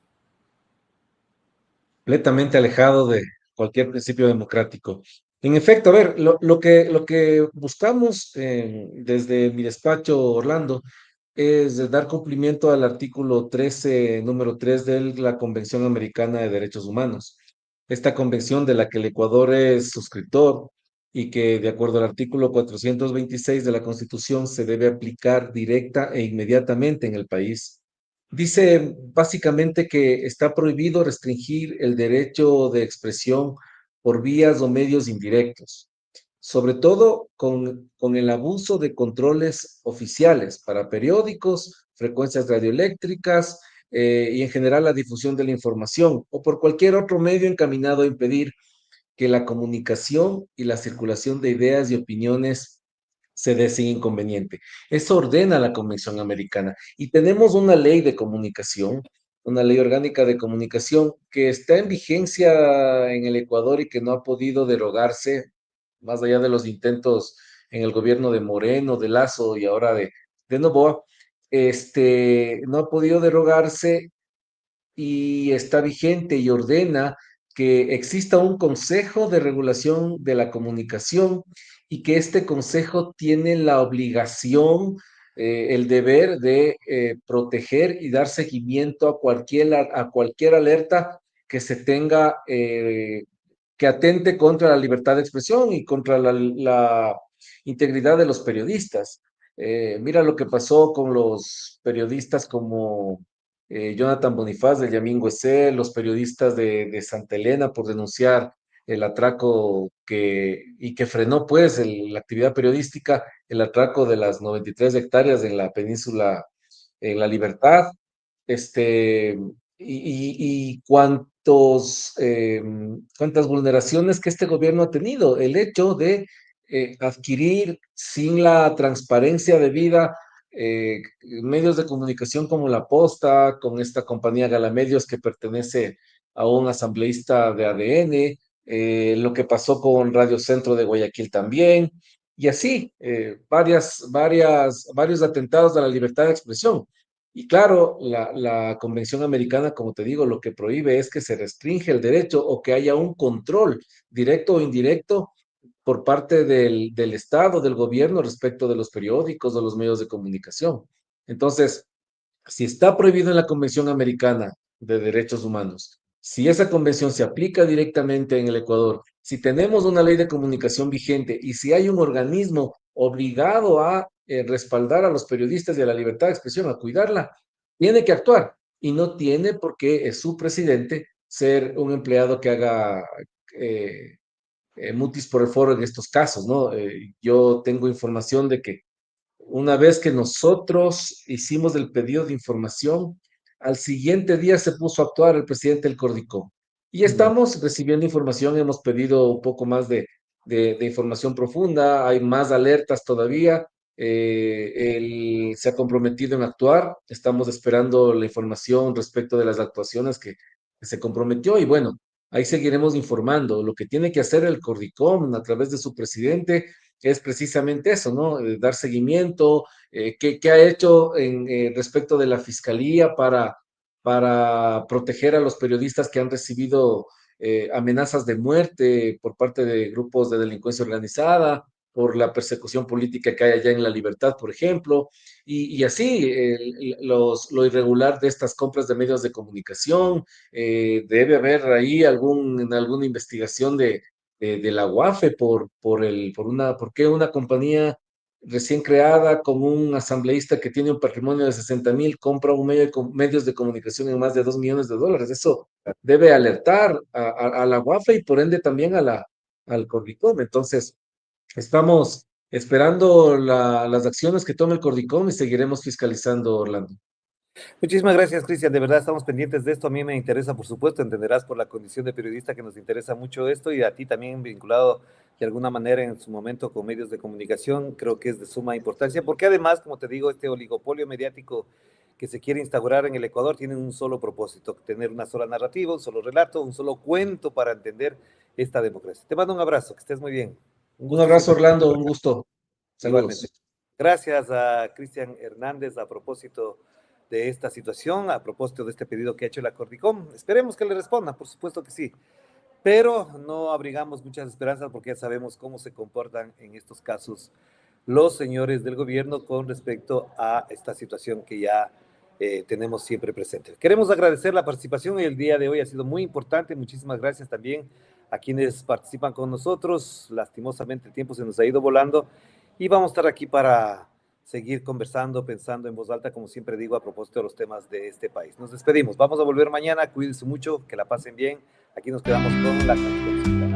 Completamente alejado de cualquier principio democrático. En efecto, a ver, lo que buscamos desde mi despacho, Orlando, es de dar cumplimiento al artículo 13, número 3 de la Convención Americana de Derechos Humanos. Esta convención de la que el Ecuador es suscriptor y que, de acuerdo al artículo 426 de la Constitución, se debe aplicar directa e inmediatamente en el país. Dice básicamente que está prohibido restringir el derecho de expresión por vías o medios indirectos, sobre todo con el abuso de controles oficiales para periódicos, frecuencias radioeléctricas y en general la difusión de la información o por cualquier otro medio encaminado a impedir que la comunicación y la circulación de ideas y opiniones se dé sin inconveniente. Eso ordena la Convención Americana. Y tenemos una ley de comunicación, una ley orgánica de comunicación que está en vigencia en el Ecuador y que no ha podido derogarse, más allá de los intentos en el gobierno de Moreno, de Lazo y ahora de Noboa, no ha podido derogarse y está vigente y ordena que exista un Consejo de Regulación de la Comunicación y que este consejo tiene la obligación, el deber de proteger y dar seguimiento a cualquier alerta que se tenga, que atente contra la libertad de expresión y contra la integridad de los periodistas. Mira lo que pasó con los periodistas como Jonathan Bonifaz del Yamín Güezel, los periodistas de Santa Elena por denunciar el atraco y que frenó pues la actividad periodística, el atraco de las 93 hectáreas en la península, en La Libertad, y cuántas vulneraciones que este gobierno ha tenido. El hecho de adquirir sin la transparencia debida medios de comunicación como La Posta, con esta compañía Galamedios que pertenece a un asambleísta de ADN, lo que pasó con Radio Centro de Guayaquil también, y así, varios atentados a la libertad de expresión. Y claro, la Convención Americana, como te digo, lo que prohíbe es que se restringe el derecho o que haya un control directo o indirecto por parte del Estado, del gobierno respecto de los periódicos o los medios de comunicación. Entonces, si está prohibido en la Convención Americana de Derechos Humanos, si esa convención se aplica directamente en el Ecuador, si tenemos una ley de comunicación vigente y si hay un organismo obligado a respaldar a los periodistas y a la libertad de expresión, a cuidarla, tiene que actuar y no tiene por qué su presidente ser un empleado que haga mutis por el foro en estos casos, ¿no? Yo tengo información de que una vez que nosotros hicimos el pedido de información, al siguiente día se puso a actuar el presidente del Cordicó. Y estamos recibiendo información, hemos pedido un poco más de información profunda, hay más alertas todavía, él se ha comprometido en actuar, estamos esperando la información respecto de las actuaciones que se comprometió y bueno, ahí seguiremos informando. Lo que tiene que hacer el Cordicom a través de su presidente es precisamente eso, ¿no? Dar seguimiento, qué ha hecho respecto de la fiscalía para proteger a los periodistas que han recibido amenazas de muerte por parte de grupos de delincuencia organizada, por la persecución política que hay allá en La Libertad, por ejemplo, y así lo irregular de estas compras de medios de comunicación. Debe haber ahí alguna investigación de la UAFE por qué una compañía recién creada con un asambleísta que tiene un patrimonio de 60,000 compra un medio de medios de comunicación en más de $2 millones. Eso debe alertar a la UAFE y por ende también al Cordicom. Entonces, estamos esperando las acciones que tome el Cordicom y seguiremos fiscalizando, Orlando. Muchísimas gracias, Cristian. De verdad estamos pendientes de esto. A mí me interesa, por supuesto, entenderás por la condición de periodista que nos interesa mucho esto, y a ti también vinculado de alguna manera en su momento con medios de comunicación. Creo que es de suma importancia porque además, como te digo, este oligopolio mediático que se quiere instaurar en el Ecuador tiene un solo propósito: tener una sola narrativa, un solo relato, un solo cuento para entender esta democracia. Te mando un abrazo, que estés muy bien. Un abrazo, Orlando, un gusto. Saludos. Igualmente. Gracias a Cristian Hernández a propósito de esta situación, a propósito de este pedido que ha hecho la Cordicom. Esperemos que le responda, por supuesto que sí, pero no abrigamos muchas esperanzas porque ya sabemos cómo se comportan en estos casos los señores del gobierno con respecto a esta situación que ya tenemos siempre presente. Queremos agradecer la participación el día de hoy, ha sido muy importante. Muchísimas gracias también a quienes participan con nosotros. Lastimosamente el tiempo se nos ha ido volando y vamos a estar aquí para seguir conversando, pensando en voz alta, como siempre digo, a propósito de los temas de este país. Nos despedimos, vamos a volver mañana, cuídense mucho, que la pasen bien. Aquí nos quedamos con la Constitución.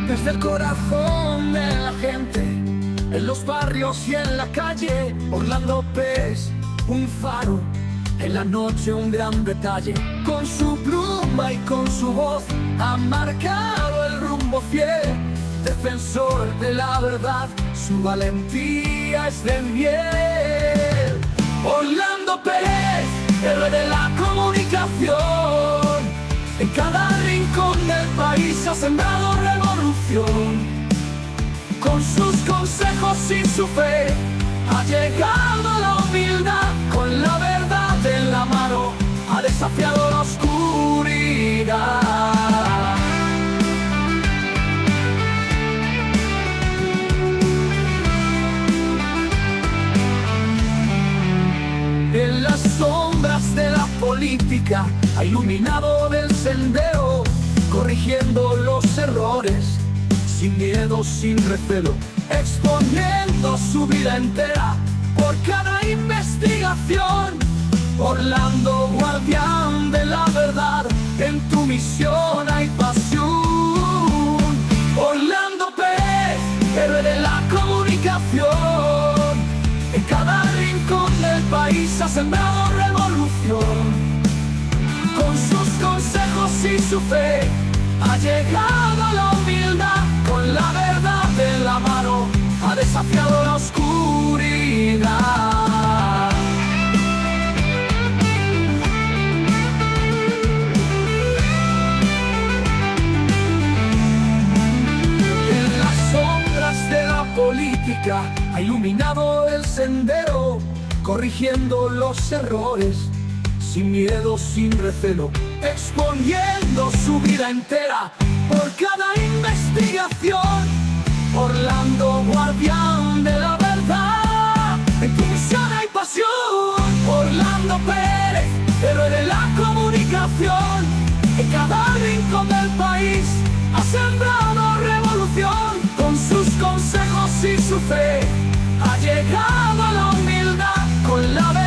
Desde el corazón de la gente, en los barrios y en la calle, Orlando Pérez, un faro. En la noche un gran detalle, con su pluma y con su voz ha marcado el rumbo fiel. Defensor de la verdad, su valentía es de miel. Orlando Pérez, héroe de la comunicación, en cada rincón del país ha sembrado revolución. Con sus consejos y su fe ha llegado a la humildad, con la verdad en la mano ha desafiado la oscuridad. En las sombras de la política ha iluminado el sendero, corrigiendo los errores sin miedo, sin recelo, exponiendo su vida entera por cada investigación. Orlando, guardián de la verdad, en tu misión hay pasión. Orlando Pérez, héroe de la comunicación, en cada rincón del país ha sembrado revolución. Con sus consejos y su fe ha llegado a la humildad, con la verdad en la mano ha desafiado la oscuridad. En las sombras de la política ha iluminado el sendero, corrigiendo los errores sin miedo, sin recelo, exponiendo su vida entera por cada investigación. Orlando, guardián de la verdad, en tu misión hay pasión. Orlando Pérez, héroe de la comunicación, en cada rincón del país ha sembrado revolución. Con sus consejos y su fe ha llegado a la humildad, con la verdad